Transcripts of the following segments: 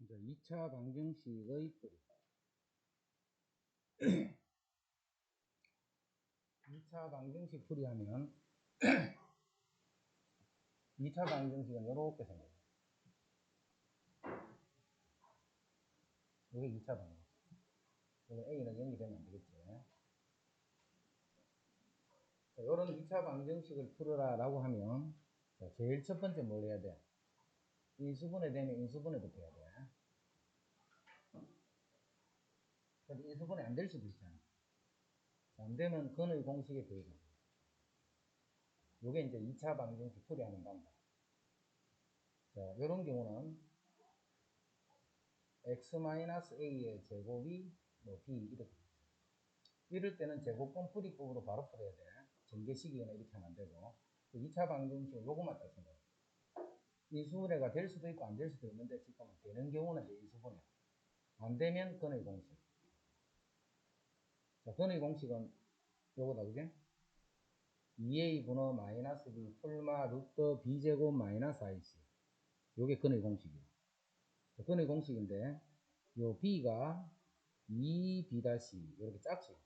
이제 2차 방정식의 뿌리. 2차 방정식 풀이하면 2차 방정식은 이렇게 생겨요. 이게 2차 방정식. 이거 A는 0이 되면 안 되겠지. 자, 이런 2차 방정식을 풀어라 라고 하면, 자, 제일 첫 번째 뭘 해야 돼? 인수분해 되면 인수분해부터 해야 돼. 근데 인수분해 안 될 수도 있잖아. 안 되면 근의 공식에 대입. 요게 이제 2차 방정식 풀이하는 방법. 자, 이런 경우는 x-a의 제곱이 뭐 b 이렇게. 이럴 때는 제곱분 풀이법으로 바로 풀어야 돼. 전개식이거나 이렇게 하면 안 되고. 2차 방정식은 요것만 딱 생각해. 인수분해가 될 수도 있고 안 될 수도 있는데 지금 되는 경우는 이제 인수분해. 안 되면 근의 공식. 자, 근의 공식은 요거다, 그게? 2a 분의 마이너스 b 풀마 루트 b제곱 마이너스 ic. 요게 근의 공식이에요. 근의 공식인데 요 b가 2b' 이렇게 짝수 있대.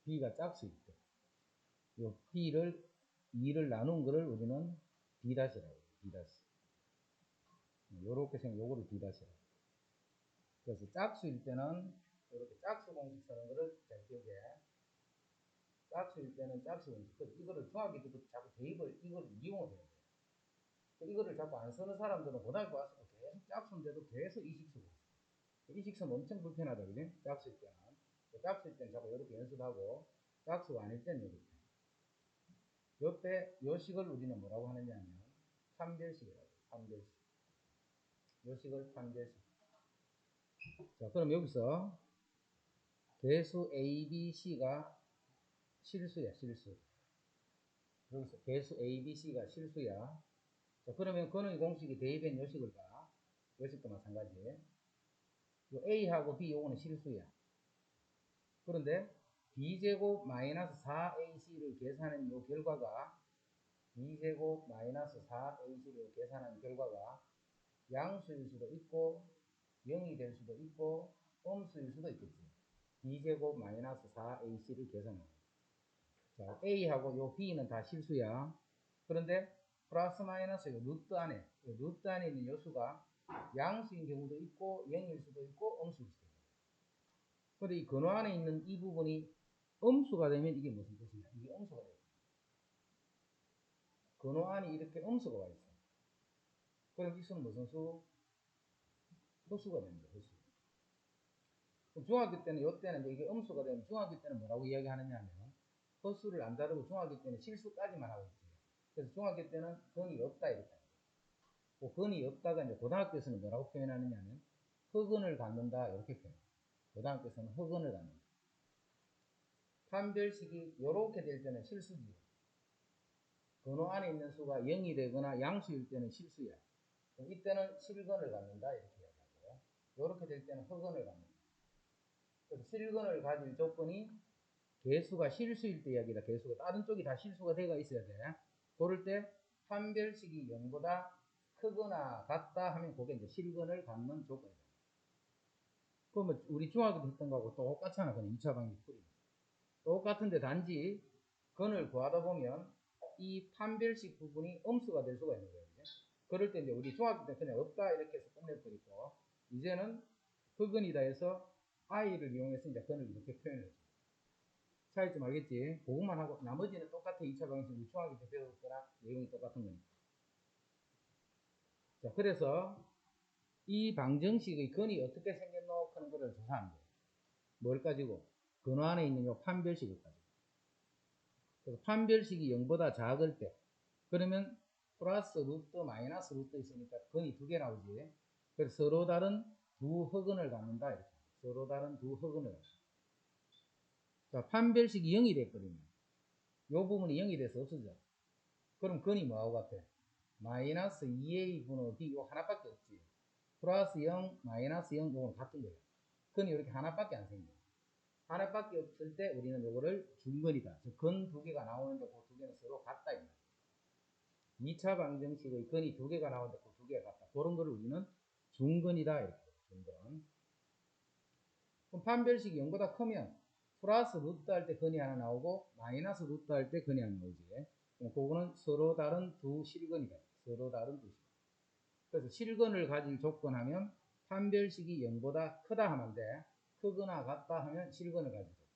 b가 짝수 있대. 요 b를 2를 나눈 거를 우리는 b'라고 해요. b'. 요렇게 생겨 요거를 b'. 그래서 짝수일 때는 이렇게 짝수 공식 쓰는 거를 잘 기억해. 짝수일 때는 짝수 공식. 그래서 이거를 중학교 때부터 자꾸 대입을 이걸 이용을 해야 돼. 이거를 자꾸 안 쓰는 사람들은 고등학교 와서 계속 짝수인데도 계속 이식 쓰고 있어. 이식 쓰면 엄청 불편하다, 그지? 짝수일 때는. 짝수일 때는 자꾸 이렇게 연습하고 짝수가 아닐 때는 이렇게. 요때 요식을 우리는 뭐라고 하느냐 하면 판별식이라고 해요. 판별식. 요식을 판별식. 자, 그럼 여기서 개수 A, B, C가 실수야, 실수. 여기서 개수 A, B, C가 실수야. 자, 그러면 근의 공식이 대입된 요식을 봐. 요식도 마찬가지. 요 A하고 B 요거는 실수야. 그런데 B제곱 마이너스 4AC를 계산한 요 결과가 B제곱 마이너스 4AC를 계산한 결과가 양수일 수도 있고 0이 될 수도 있고 음수일 수도 있겠지. B제곱 마이너스 4AC를 계산해. 자, A하고 요 B는 다 실수야. 그런데 플러스 마이너스 요 루트 안에 있는 요수가 양수인 경우도 있고 0일 수도 있고 음수일 수도 있고. 근데 이 근호 안에 있는 이 부분이 음수가 되면 이게 무슨 뜻이냐? 이게 음수가 돼요. 근호 안에 이렇게 음수가 와 있어. 그럼 이 수는 무슨 수? 허수가 됩니다. 허수. 그럼 중학교 때는 이때는 이게 음수가 되면 중학교 때는 뭐라고 이야기하느냐 하면 허수를 안 다루고 중학교 때는 실수까지만 하고 있지. 그래서 중학교 때는 근이 없다 이렇게. 그 근이 없다가 이제 고등학교에서는 뭐라고 표현하느냐 하면 흑은을 갖는다 이렇게 표현. 고등학교에서는 흑은을 갖는다. 판별식이 이렇게 될 때는 실수지. 근호 안에 있는 수가 0이 되거나 양수일 때는 실수야. 그럼 이때는 실근을 갖는다 이렇게 이야기하고 이렇게 될 때는 흑은을 갖는다. 그래서 실근을 가질 조건이 개수가 실수일 때 이야기다. 개수가 다른 쪽이 다 실수가 돼가 있어야 돼. 그럴 때 판별식이 0보다 크거나 같다 하면 그게 이제 실근을 갖는 조건이다. 그러면 우리 중학교 때 했던 거하고 똑같잖아. 그냥 2차 방식 풀이. 똑같은데 단지 근을 구하다 보면 이 판별식 부분이 음수가 될 수가 있는 거예요. 이제. 그럴 때 이제 우리 중학교 때 그냥 없다 이렇게 해서 끝내버리고 이제는 흑은이다 해서 i를 이용해서 이제 근을 이렇게 표현해줘. 차이점 알겠지? 그것만 하고 나머지는 똑같아. 2차 방식 우리 중학교 때 배울 거랑 내용이 똑같은 거니까. 자, 그래서 이 방정식의 근이 어떻게 생겼노 하는 거를 조사하는 거예요. 뭘 가지고? 근호 안에 있는 요 판별식을 가지고. 그래서 판별식이 0보다 작을 때 그러면 플러스 루트 마이너스 루트 있으니까 근이 두 개 나오지. 그래서 서로 다른 두 흑은을 갖는다 이렇게. 서로 다른 두 흑은을. 자, 판별식이 0이 됐거든요. 요 부분이 0이 돼서 없어져. 그럼 근이 뭐하고 같아? 마이너스 2a 분의 b 요 하나밖에 없지. 플러스 0 마이너스 0 요거는 같은 거예요. 근이 이렇게 하나밖에 안 생겨. 하나밖에 없을 때 우리는 요거를 중근이다. 근 두 개가 나오는데 그 두 개는 서로 같다. 2차 방정식의 근이 두 개가 나오는데 그 두 개가 같다. 그런 거를 우리는 중근이다. 이렇게 중근. 그럼 판별식이 0보다 크면 플러스 루트 할 때 근이 하나 나오고 마이너스 루트 할 때 근이 하나 나오지. 그거는 서로 다른 두 실근이다. 서로 다른 두 실근. 그래서 실근을 가질 조건하면 판별식이 0보다 크다 하면 돼. 크거나 같다 하면 실근을 가질 조건.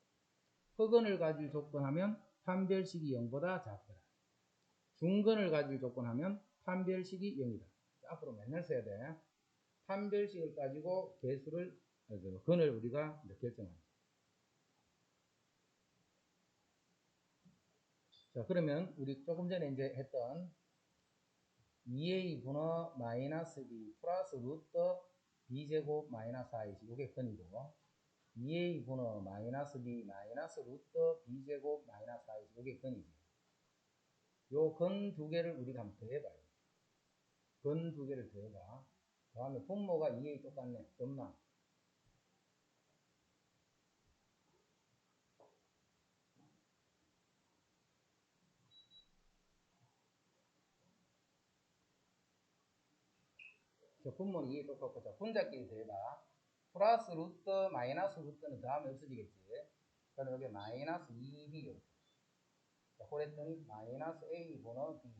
흑근을 가질 조건하면 판별식이 0보다 작더라. 중근을 가질 조건하면 판별식이 0이다. 앞으로 맨날 써야 돼. 판별식을 가지고 개수를, 근을 우리가 결정합니다. 자, 그러면 우리 조금 전에 이제 했던 2a 분의 마이너스 b 플러스 루트 b제곱 마이너스 a이지. 이게 근이고, 2a 분의 마이너스 b 마이너스 루트 b제곱 마이너스 a이지. 이게 근이지. 요 근 두 개를 우리가 한번 더해봐요. 근 두 개를 더해봐. 다음에 분모가 2a 똑같네. 점만. 자, 분모는 2a 똑같고, 자, 분자끼리 더해봐. 플러스 루트 마이너스 루트는 더하면 없어지겠지. 그럼 여기 마이너스 2b. 자, 그랬더니 마이너스 a 분의 b.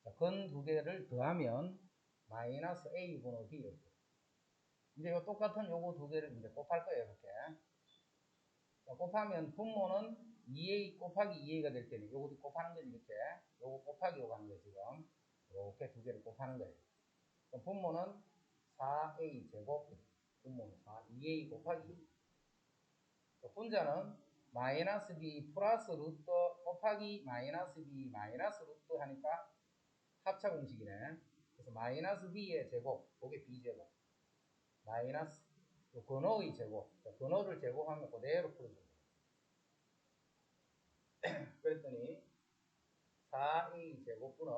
자, 근 두 개를 더하면 마이너스 a 분의 b. 이제 요 똑같은 요거 두 개를 이제 곱할 거예요, 이렇게. 자, 곱하면 분모는 2a 곱하기 2a가 될 때는 요것도 곱하는 거지, 이렇게. 요거 곱하기 요거 하는 거예요, 지금. 이렇게 두 개를 곱하는 거예요. 그럼 분모는 4a 제곱. 분모는 2a 곱하기 2. 분자는 마이너스 b 플러스 루트 곱하기 마이너스 b 마이너스 루트 하니까 합차 공식이네. 그래서 마이너스 b의 제곱, 그게 b제곱. 마이너스 근호의 제곱. 근호를 제곱하면 그대로 풀어줍니다. 그랬더니 4a 제곱분의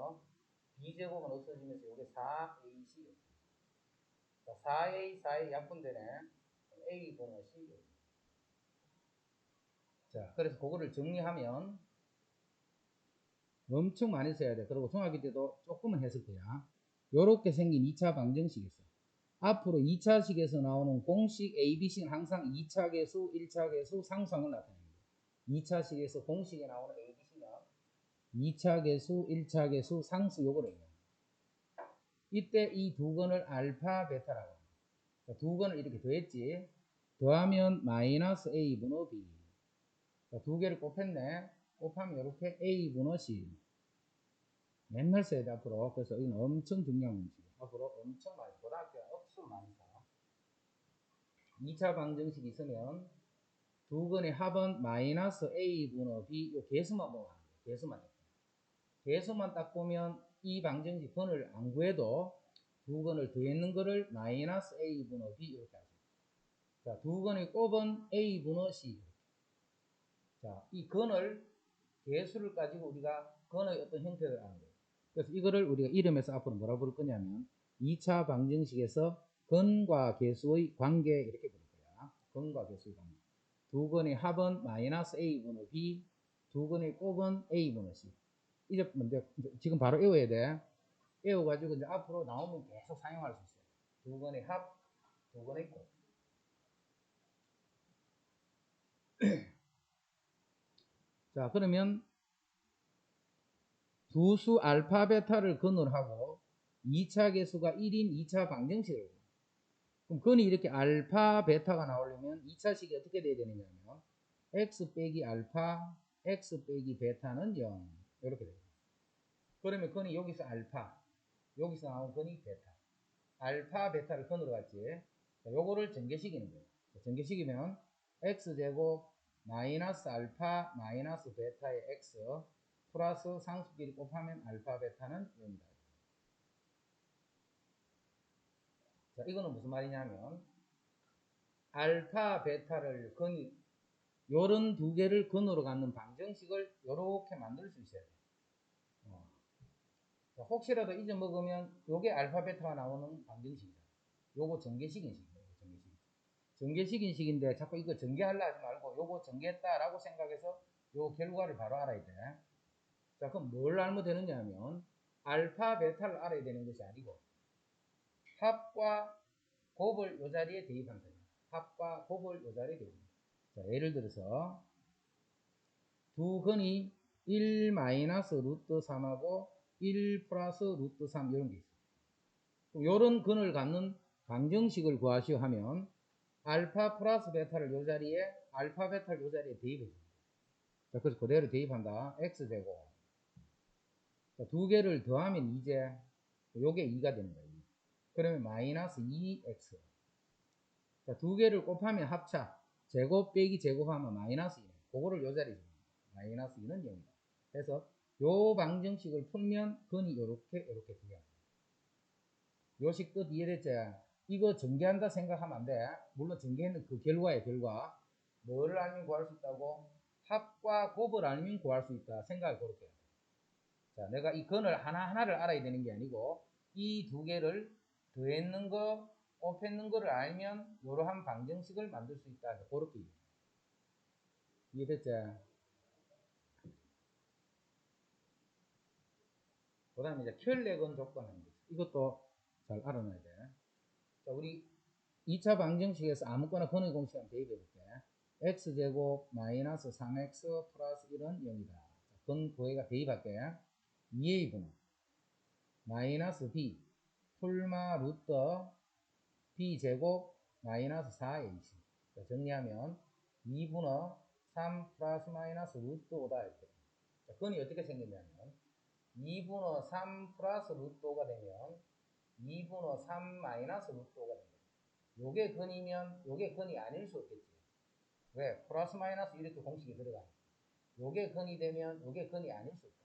b제곱은 없어지면서 이게 4ac. 4a, 4a 약분되네. a 분의 c. 자, 그래서 그거를 정리하면 엄청 많이 써야 돼. 그리고 중학교 때도 조금은 했을 거야. 요렇게 생긴 2차 방정식이 있어. 앞으로 2차식에서 나오는 공식 ABC는 항상 2차 계수, 1차 계수, 상수항을 나타냅니다. 2차식에서 공식에 나오는 ABC는 2차 계수, 1차 계수, 상수 요거를 해요. 이때 이 두 건을 알파, 베타라고 합니다. 두 건을 이렇게 더했지. 더하면 마이너스 A분의 B. 두 개를 곱했네. 곱하면 이렇게 A분의 C. 맨날 써야 돼, 앞으로. 그래서 이건 엄청 중요한 문제예요. 앞으로 엄청 많이, 고등학교에 억수로 많이 써. 2차 방정식이 있으면 두 건의 합은 마이너스 A분의 B, 요 개수만 보면 안 돼요. 개수만. 개수만 딱 보면 이 방정식 근을 안 구해도 두 건을 더했는 거를 마이너스 A분의 B 이렇게 하죠. 자, 두 건의 곱은 A분의 C. 자, 이 근을 개수를 가지고 우리가 근의 어떤 형태를 아는 거예요. 그래서 이거를 우리가 이름에서 앞으로 뭐라 부를 거냐면 2차 방정식에서 근과 개수의 관계 이렇게 부를 거야. 근과 개수의 관계. 두 건의 합은 마이너스 A분의 B, 두 건의 곱은 A분의 C. 이제 지금 바로 외워야 돼. 외워가지고 이제 앞으로 나오면 계속 사용할 수 있어요. 두 건의 합, 두 건의 곱. 자, 그러면 두 수 알파, 베타를 근으로 하고 2차 계수가 1인 2차 방정식을. 그럼 근이 이렇게 알파, 베타가 나오려면 2차식이 어떻게 돼야 되느냐면 x 빼기 알파, x 빼기 베타는 0. 이렇게 돼요. 그러면 근이 여기서 알파, 여기서 나온 근이 베타. 알파, 베타를 근으로 갔지. 요거를 전개시키는 거예요. 전개시키면 x제곱 마이너스 알파 마이너스 베타의 x 플러스 상수끼리 곱하면 알파, 베타는 0이다. 자, 이거는 무슨 말이냐면 알파, 베타를 근이 요런 두 개를 근으로 갖는 방정식을 요렇게 만들 수 있어야 돼요. 혹시라도 잊어먹으면 요게 알파, 베타가 나오는 방정식이다. 요거 전개식인식이에요. 전개식인식인데 자꾸 이거 전개하려 하지 말고 요거 전개했다라고 생각해서 요 결과를 바로 알아야 돼. 자, 그럼 뭘 알면 되느냐 하면 알파, 베타를 알아야 되는 것이 아니고 합과 곱을 이 자리에 대입한다. 합과 곱을 이 자리에 대입한다. 자, 예를 들어서 두 근이 1 마이너스 루트 3하고 1 플러스 루트 3 이런 게 있어요. 이런 근을 갖는 방정식을 구하시오 하면 알파 플러스 베타를 이 자리에 알파 베타를 이 자리에 대입해 줍니다. 자, 그래서 그대로 대입한다. x제곱. 자, 두 개를 더하면 이제 요게 2가 되는 거예요. 그러면 마이너스 2x. 자, 두 개를 곱하면 합차. 제곱 빼기 제곱하면 마이너스 2네. 그거를 요 자리에 줍니다. 마이너스 2는 0이다. 그래서 요 방정식을 풀면 근이 요렇게 돼요. 요식 뜻 이해됐지? 이거 전개한다 생각하면 안 돼. 물론 전개는 그 결과야, 결과. 뭐를 알면 구할 수 있다고? 합과 곱을 알면 구할 수 있다. 생각을 그렇게. 자, 내가 이 근을 하나하나를 알아야 되는 게 아니고, 이 두 개를 더했는 거, 곱했는 거를 알면, 이러한 방정식을 만들 수 있다. 그렇게. 이해됐지? 그 다음에 이제 켤레근 조건입니다. 이것도 잘 알아놔야 돼. 자, 우리 2차 방정식에서 아무거나 근의 공식을 대입해 볼게. x제곱 마이너스 3x 플러스 1은 0이다. 근 구해가 대입할게. 2a분 마이너스 b 풀마 루트 b제곱 마이너스 4ac. 자, 정리하면 2분의 3 플러스 마이너스 루트 5다 이렇게. 자, 근이 어떻게 생기냐면 2분의 3 플러스 루트 5가 되면 2분의 3 마이너스 루트 5가 됩니다. 요게 근이면 요게 근이 아닐 수 없겠지. 왜? 플러스 마이너스 이렇게 공식이 들어가니까. 요게 근이 되면 요게 근이 아닐 수 없다.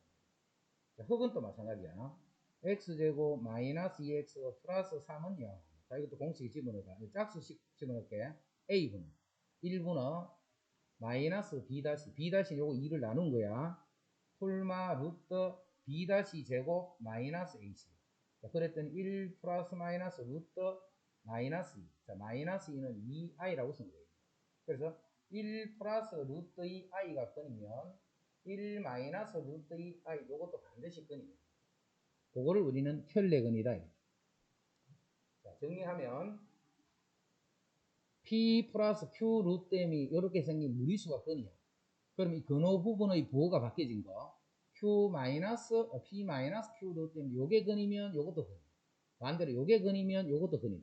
자, 흑은 또 마찬가지야. x제곱 마이너스 2x 플러스 3은 0. 자, 이것도 공식에 집어넣어봐. 짝수식 집어넣을게. a분 1분의 마이너스 b 다시 b 다시 요거 2를 나눈 거야. 풀마 루트 b 다시 제곱 마이너스 ac. 자, 그랬더니 1 플러스 마이너스 루트 마이너스 2. 자, 마이너스 2는 2i라고 쓴 거예요. 그래서 1 플러스 루트 2i가 근이면 1 마이너스 루트 2i 요것도 반드시 근이에요. 그거를 우리는 켤레근이다. 자, 정리하면 p 플러스 q 루트 m이 이렇게 생긴 무리수가 근이야. 그럼 이 근호 부분의 부호가 바뀌어진 거 q 마이너스 p 마이너스 q 루트 m 요게 근이면 요것도 근. 반대로 요게 근이면 요것도 근이네.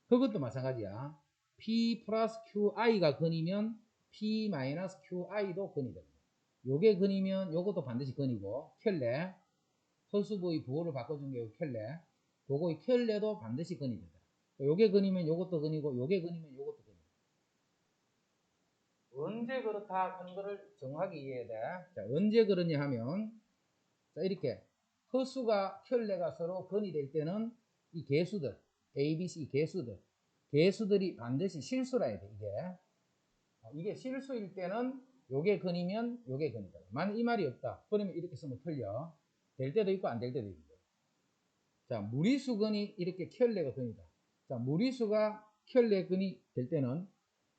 그것도 마찬가지야. p 플러스 qi가 근이면 p 마이너스 qi도 근이 됩니다. 요게 근이면 요것도 반드시 근이고 켤레 허수부의 부호를 바꿔준 게 켤레 그거의 켤레도 반드시 근이 된다. 요게 근이면 요것도 근이고 요게 근이면 요것도 근이고 언제 그렇다 하는 거를 정확히 이해해야 돼. 자, 언제 그러냐 하면 자, 이렇게 허수가 켤레가 서로 근이 될 때는 이 개수들 A, B, C 개수들이 반드시 실수라 해야 돼. 이게 실수일 때는 요게 근이면 요게 근이다. 만약 이 말이 없다. 그러면 이렇게 쓰면 틀려. 될 때도 있고 안 될 때도 있고. 자, 무리수 근이 이렇게 켤레가 근이다. 자, 무리수가 켤레 근이 될 때는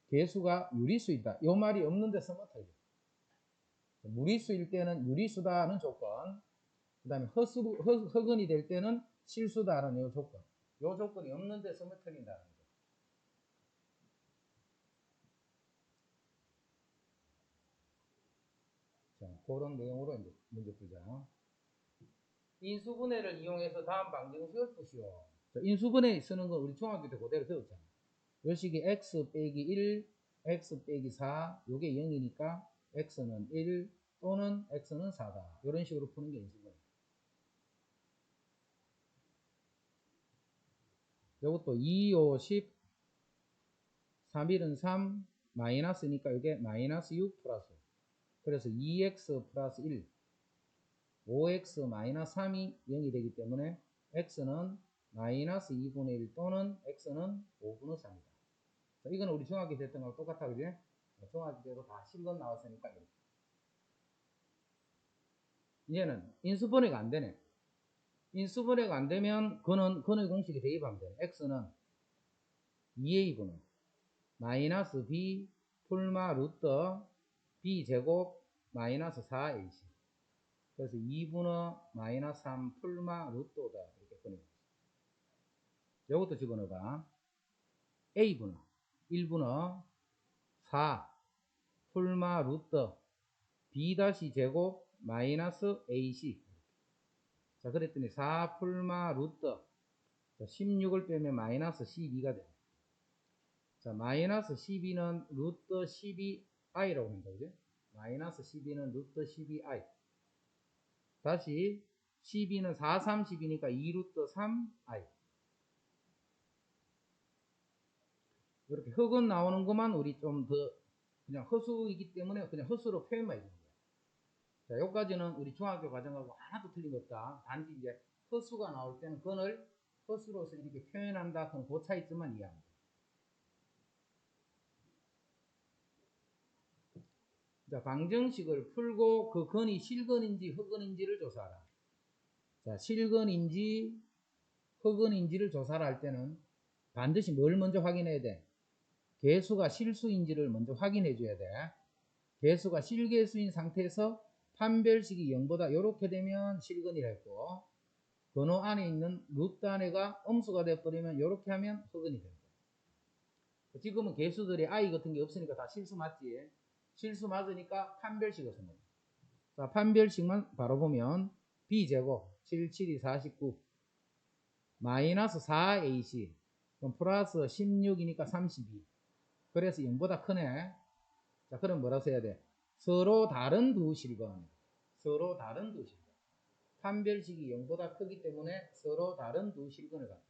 개수가 유리수이다. 요 말이 없는데 쓰면 틀려. 무리수일 때는 유리수다는 조건. 그 다음에 허근이 될 때는 실수다라는 요 조건. 요 조건이 없는데 쓰면 틀린다는 거죠. 자, 그런 내용으로 이제 문제 풀자. 인수분해를 이용해서 다음 방정식을 푸시오. 자, 인수분해 쓰는 건 우리 중학교 때 그대로 배웠잖아. 요 식이 x 빼기 1, x 빼기 4, 요게 0이니까 x는 1 또는 x는 4다. 이런 식으로 푸는 게 인수분해. 요것도 2, 5, 10, 3, 1은 3, 마이너스니까 이게 마이너스 6 플러스. 그래서 2x 플러스 1, 5x 마이너스 3이 0이 되기 때문에 x는 마이너스 2분의 1 또는 x는 5분의 3이다. 자, 이거는 우리 중학교 때 했던 거랑 똑같아, 그지? 중학교 때도 다 실건 나왔으니까 이렇게. 이제는 인수분해가 안 되네. 인수분해가 안 되면 근의 공식에 대입하면 돼. x는 2a분의 마이너스 b 풀마 루트 b 제곱 마이너스 4ac. 그래서 2분의 마이너스 3 풀마 루트 5다. 이렇게 끊어요. 이것도 집어넣어봐. A분어 1분어 4 풀마 루트 B 다시 제곱 마이너스 AC. 자, 그랬더니 4 풀마 루트 16을 빼면 마이너스 12가 돼. 자, 마이너스 12는 루트 12i라고 합니다. 그죠? 마이너스 12는 루트 12i. 다시 12는 4, 30이니까 2 루트 3i. 이렇게 흑은 나오는 것만 우리 좀 더 그냥 허수이기 때문에 그냥 허수로 표현만 해주는 거예요. 자, 여기까지는 우리 중학교 과정하고 하나도 틀린 거 없다. 단지 이제 허수가 나올 때는 그걸 허수로서 이렇게 표현한다. 그럼 그 차이점만 이해합니다. 자, 방정식을 풀고 그 건이 실건인지 흑건인지를 조사하라. 자, 실건인지 흑건인지를 조사를 할 때는 반드시 뭘 먼저 확인해야 돼? 개수가 실수인지를 먼저 확인해 줘야 돼. 개수가 실개수인 상태에서 판별식이 0보다 이렇게 되면 실건이라 했고, 번호 안에 있는 루트 안에가 음수가 돼버리면 이렇게 하면 흑건이 됩니다. 지금은 개수들이 i 같은 게 없으니까 다 실수 맞지? 실수 맞으니까 판별식을 씁니다. 자, 판별식만 바로 보면 b제곱 7, 7이 49 마이너스 4ac 그럼 플러스 16이니까 32. 그래서 0보다 크네. 자, 그럼 뭐라고 써야 돼? 서로 다른 두 실건. 서로 다른 두 실건. 판별식이 0보다 크기 때문에 서로 다른 두 실건을 갖다.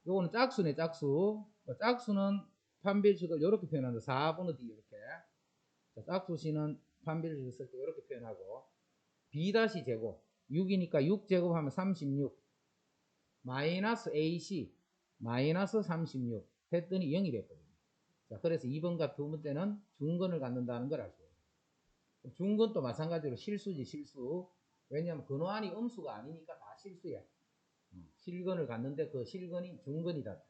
요거는 짝수네, 짝수. 짝수는 판별식을 이렇게 표현한다. 4분의 D 이렇게. 자, 짝수식은 판별식을 쓸 때 이렇게 표현하고, B 다시 제곱. 6이니까 6제곱 하면 36. 마이너스 AC. 마이너스 36. 했더니 0이 됐거든요. 자, 그래서 2번과 두 번째는 중건을 갖는다는 걸 알 수 있어요. 중건도 마찬가지로 실수지, 실수. 왜냐하면 근호안이 음수가 아니니까 다 실수야. 실건을 갖는데 그 실건이 중건이다.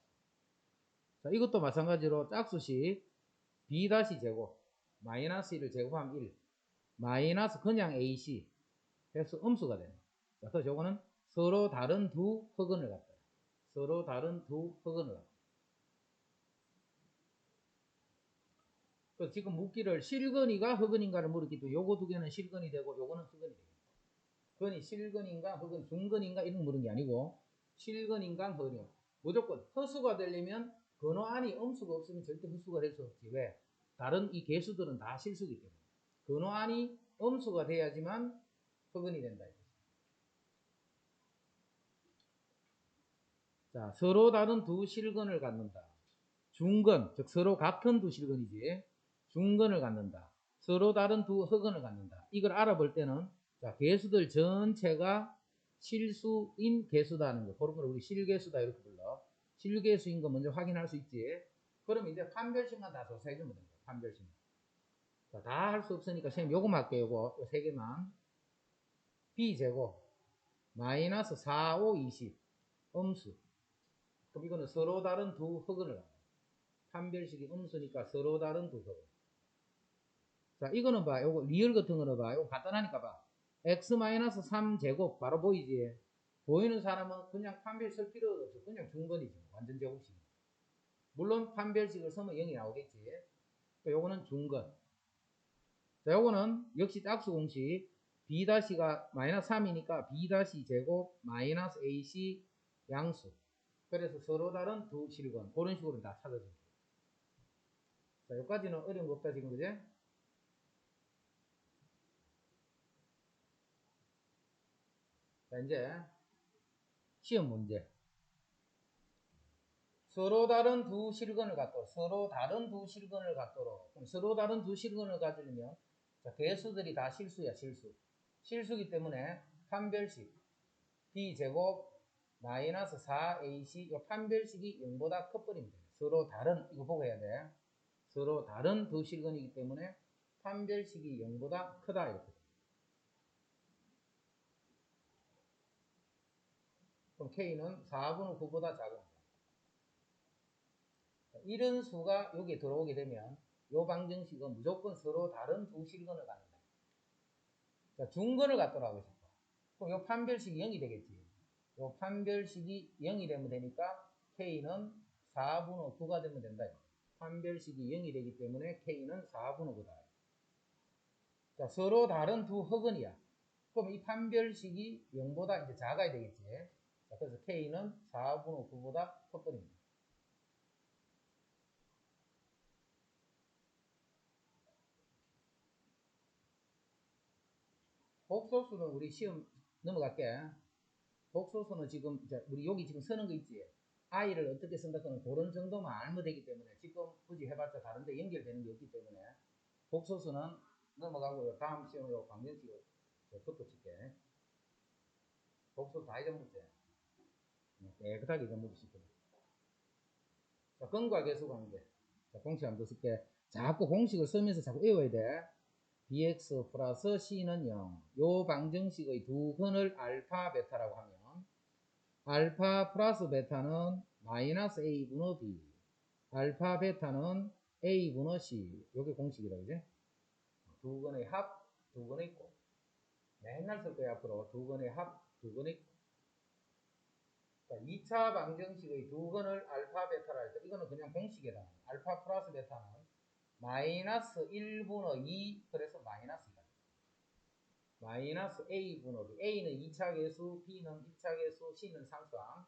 자, 이것도 마찬가지로 짝수식 B 다시 제곱 마이너스 1을 제곱하면 1 마이너스 그냥 AC 해서 음수가 되네. 자, 그래서 요거는 서로 다른 두 흑은을 갖다. 서로 다른 두 흑은을 갖다. 그래서 지금 묻기를 실건이가 흑은인가를 물었기 때문에 요거 두 개는 실건이 되고 요거는 흑은이 됩니다. 건이 실건인가 흑은 중건인가 이런 거 물은 게 아니고 실건인가 흑은인가. 무조건 허수가 되려면 근호 안이 음수가 없으면 절대 흑수가 될 수 없지. 왜? 다른 이 개수들은 다 실수기 때문에. 근호 안이 음수가 돼야지만 흑은이 된다. 자, 서로 다른 두 실근을 갖는다. 중근, 즉 서로 같은 두 실근이지. 중근을 갖는다. 서로 다른 두 흑은을 갖는다. 이걸 알아볼 때는 자, 개수들 전체가 실수인 개수다는 거. 그런 걸 우리 실개수다 이렇게 불러. 실개수인 거 먼저 확인할 수 있지. 그럼 이제 판별식만 다 조사해주면 됩니다. 판별식만. 자, 다 할 수 없으니까 선생님 요거만 할게요. 요거 세 개만. b제곱 마이너스 4, 5, 20 음수. 그럼 이거는 서로 다른 두 흑은을 합니다. 판별식이 음수니까 서로 다른 두 흑은. 자, 이거는 봐. 요거 리얼 같은 거는 봐. 요거 간단하니까 봐. x-3 제곱 바로 보이지? 보이는 사람은 그냥 판별 쓸 필요가 없어. 그냥 중건이지. 완전 제곱식. 물론 판별식을 쓰면 0이 나오겠지. 요거는 중건. 자, 요거는 역시 짝수 공식. b-가 마이너스 3이니까 b- 제곱 마이너스 ac 양수. 그래서 서로 다른 두 실건. 그런 식으로 다 찾아줍니다. 자, 여기까지는 어려운 거 없다, 지금, 그제? 자, 이제, 시험 문제. 서로 다른 두 실근을 갖도록, 서로 다른 두 실근을 갖도록. 그럼 서로 다른 두 실근을 가지려면, 자, 개수들이 다 실수야, 실수. 실수기 때문에, 판별식, b제곱, 마이너스 4ac, 이 판별식이 0보다 커버립니다. 서로 다른, 이거 보고 해야 돼. 서로 다른 두 실근이기 때문에, 판별식이 0보다 크다, 이렇게. 그럼 K는 4분의 9보다 작은. 이런 수가 여기에 들어오게 되면 이 방정식은 무조건 서로 다른 두 실근을 갖는다. 자, 중근을 갖도록 하고 싶어. 그럼 이 판별식이 0이 되겠지. 요 판별식이 0이 되면 되니까 K는 4분의 9가 되면 된다. 판별식이 0이 되기 때문에 K는 4분의 9다. 자, 서로 다른 두 흑은이야. 그럼 이 판별식이 0보다 이제 작아야 되겠지. 자, 그래서 K는 4분의 9보다 커버립니다. 복소수는 우리 시험 넘어갈게. 복소수는 지금 우리 여기 지금 쓰는 거 있지. i를 어떻게 쓴다는 그런 정도만 알면 되기 때문에 지금 굳이 해봤자 다른데 연결되는 게 없기 때문에 복소수는 넘어가고요. 다음 시험으로 강변식으로 붙어 칠게. 복소수 다 잊어먹지. 깨끗하게 잊어먹으시고. 자, 근과 계수 관계. 자, 공식 한번 더 쓸게. 자꾸 공식을 쓰면서 자꾸 외워야 돼. bx 플러스 c는 0. 요 방정식의 두 근을 알파 베타라고 하면 알파 플러스 베타는 마이너스 a분의 b. 알파 베타는 a분의 c. 요게 공식이라 그지? 두 근의 합, 두 근의 곱. 맨날 쓸 거야 앞으로. 두 근의 합, 두 근의 곱. 2차 방정식의 두 근을 알파 베타라 할 때 이거는 그냥 공식이다. 알파 플러스 베타는 마이너스 1분의 2 그래서 마이너스 2다. 마이너스 a분의 b. a는 2차 계수, b는 1차 계수, c는 상수항.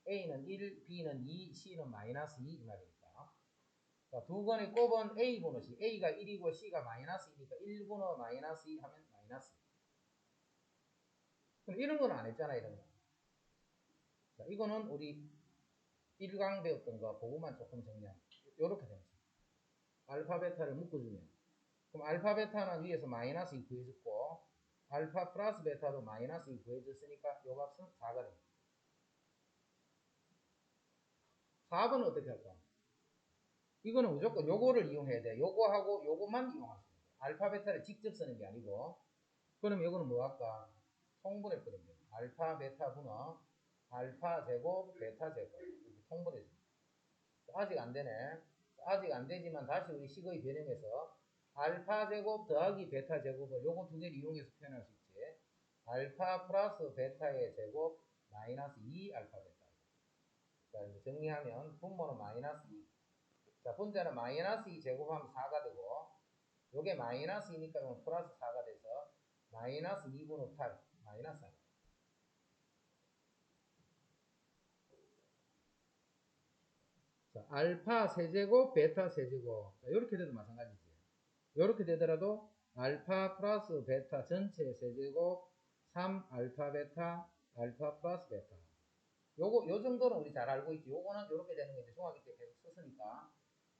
a는 1, b는 2, c는 마이너스 2 이 말이니까. 자, 두 건의 곱은 a분의 c. a가 1이고 c가 마이너스 2니까 1분의 마이너스 2 하면 마이너스 2. 그럼 이런 건 안 했잖아, 이런 거. 자, 이거는 우리 1강 배웠던 거 그거만 조금 정리하면 요렇게 됩니다. 알파 베타를 묶어주면 그럼 알파 베타는 위에서 마이너스 2 구해줬고 알파 플러스 베타도 마이너스 2 구해줬으니까 요 값은 4가 됩니다. 4번은 어떻게 할까? 이거는 무조건 요거를 이용해야 돼. 요거하고 요거만 이용할 수 있어요. 알파 베타를 직접 쓰는 게 아니고 그럼 요거는 뭐 할까? 통분해버리면 돼요. 알파 베타 분의 알파 제곱 베타 제곱 이렇게 통분해줍니다. 아직 안 되네. 아직 안 되지만 다시 우리 식의 변형해서 알파 제곱 더하기 베타 제곱을 요거 두 개를 이용해서 표현할 수 있지. 알파 플러스 베타의 제곱 마이너스 2 알파 베타. 자, 이제 정리하면 분모는 마이너스 2. 자, 분자는 마이너스 2 제곱하면 4가 되고 요게 마이너스 2니까 플러스 4가 돼서 마이너스 2분의 8 마이너스 4. 자, 알파 세제곱 베타 세제곱 이렇게 돼도 마찬가지지. 이렇게 되더라도 알파 플러스 베타 전체 세제곱 3 알파 베타 알파 플러스 베타 요 정도는 우리 잘 알고 있지. 요거는 요렇게 되는 거 이제 중학교 때 계속 썼으니까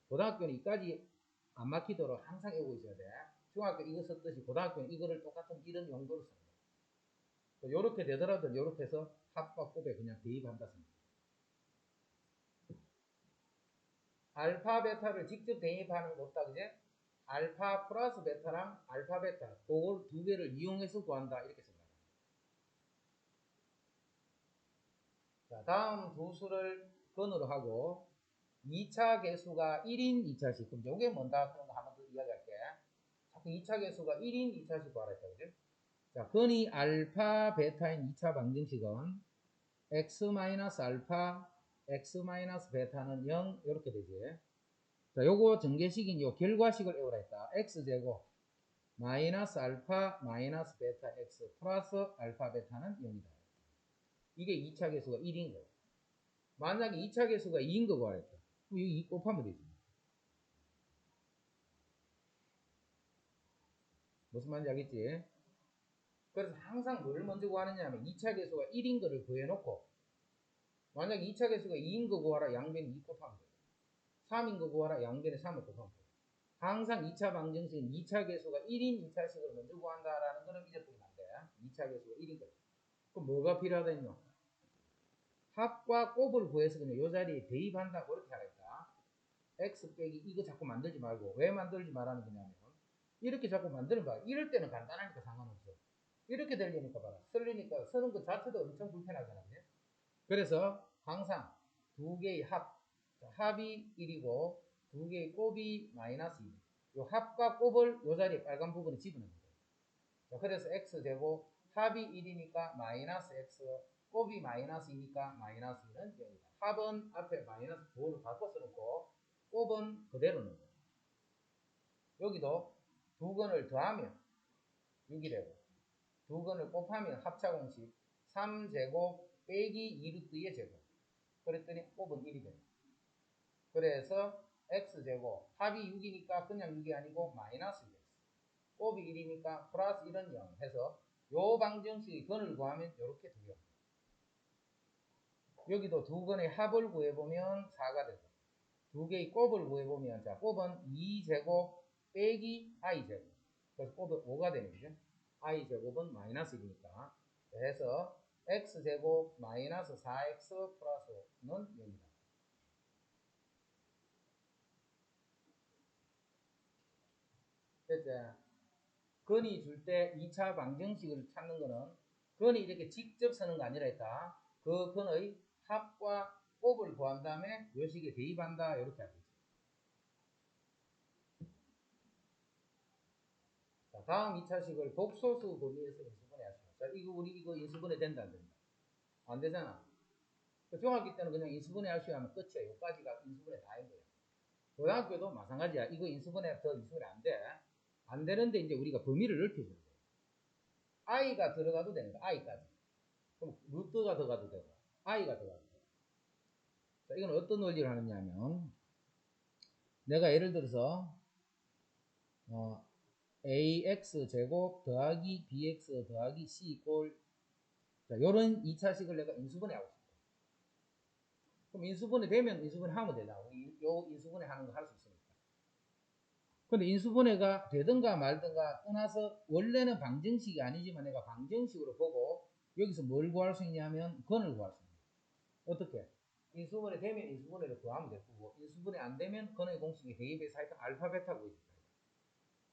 고등학교는 이까지 안 막히도록 항상 외우고 있어야 돼. 중학교 이거 썼듯이 고등학교는 이거를 똑같은 이런 용도로 씁니다. 요렇게 되더라도 요렇게 해서 합과 곱에 그냥 대입한다 씁니다. 알파 베타를 직접 대입하는 거 없다 그제? 알파 플러스 베타랑 알파 베타 그걸 두 개를 이용해서 구한다 이렇게 생각합니다. 자, 다음 두 수를 근으로 하고 2차 계수가 1인 2차식. 그럼 요게 뭔다 그런 거 한번 더 이야기할게. 자꾸 2차 계수가 1인 2차식 구하랬다 그죠? 자, 근이 알파 베타인 2차 방정식은 x 알파 x 베타는 0 이렇게 되지. 자, 요거 전개식인 요 결과식을 외우라 했다. x제곱 마이너스 알파 마이너스 베타 x 플러스 알파 베타는 0이다. 이게 2차 계수가 1인 거예요. 만약에 2차 계수가 2인 거 구하랬다. 그럼 여기 2 곱하면 되지. 무슨 말인지 알겠지? 그래서 항상 뭘 먼저 구하느냐 하면 2차 계수가 1인 거를 구해놓고 만약에 2차 계수가 2인 거 구하라 양변에 2 곱하면 돼. 3인 거 구하라 양변에 3을 곱하면 돼. 항상 2차 방정식은 2차 계수가 1인 2차식을 먼저 구한다라는 거는 잊어버리면 안 돼. 2차 계수가 1인 거. 그럼 뭐가 필요하다 했노? 합과 곱을 구해서 그냥 요 자리에 대입한다고 이렇게 하겠다. x 빼기 이거 자꾸 만들지 말고 왜 만들지 말라는 거냐면 이렇게 자꾸 만드는 거야. 이럴 때는 간단하니까 상관없어. 이렇게 되려니까 봐라. 쓰려니까 쓰는 것 자체도 엄청 불편하잖아. 그래서 항상 두 개의 합이 1이고 두 개의 곱이 마이너스 2. 요 합과 곱을 요 자리에 빨간 부분에 집어넣는 거예요. 자, 그래서 x제곱 합이 1이니까 마이너스 x 곱이 마이너스이니까 마이너스 2는 0이다. 합은 앞에 마이너스 9를 바꿔 써놓고 곱은 그대로 넣는 거예요. 여기도 두 건을 더하면 6이 되고 두 건을 곱하면 합차공식 3제곱 빼기 2루트의 제곱. 그랬더니 곱은 1이 됩니다. 그래서 x제곱 합이 6이니까 그냥 6이 아니고 마이너스 1x. 곱이 1이니까 플러스 1은 0 해서 요 방정식의 건을 구하면 이렇게 두 개. 여기도 두 건의 합을 구해보면 4가 되고 두 개의 곱을 구해보면 자 곱은 2제곱 빼기 i제곱. 그래서 곱은 5가 되는 거죠. i제곱은 마이너스 1이니까. 해서 x제곱 마이너스 4x 플러스 5는 0이다. 됐죠? 건이 줄 때 2차 방정식을 찾는 거는 건이 이렇게 직접 쓰는 거 아니라 했다. 그 건의 합과 곱을 구한 다음에 요식에 대입한다. 이렇게 하겠죠. 자, 다음 2차식을 복소수 범위에서 인수분해 하시면. 자, 이거 인수분해 된다, 안 된다? 안 되잖아. 그 중학교 때는 그냥 인수분해 하시고 하면 끝이야. 여기까지가 인수분해 다인 거야. 고등학교도 마찬가지야. 이거 인수분해 더 인수분해 안 돼. 안 되는데 이제 우리가 범위를 넓혀주는 거야. i가 들어가도 되는 거야. i까지. 그럼 루트가 들어가도 되고, i가 들어가도 되고. 자, 이건 어떤 원리를 하느냐 하면, 내가 예를 들어서, ax 제곱 더하기 bx 더하기 c 꼴, 자, 요런 2차식을 내가 인수분해 하고 싶어. 그럼 인수분해 되면 인수분해 하면 되잖아. 우리 요 인수분해 하는 거 할 수 있으니까. 근데 인수분해가 되든가 말든가 떠나서 원래는 방정식이 아니지만 내가 방정식으로 보고 여기서 뭘 구할 수 있냐면 건을 구할 수 있는 거야. 어떻게? 인수분해 되면 인수분해를 구하면 될 거고 인수분해 안 되면 건의 공식에 대입해서 하여튼 알파 베타 구해줄 거야.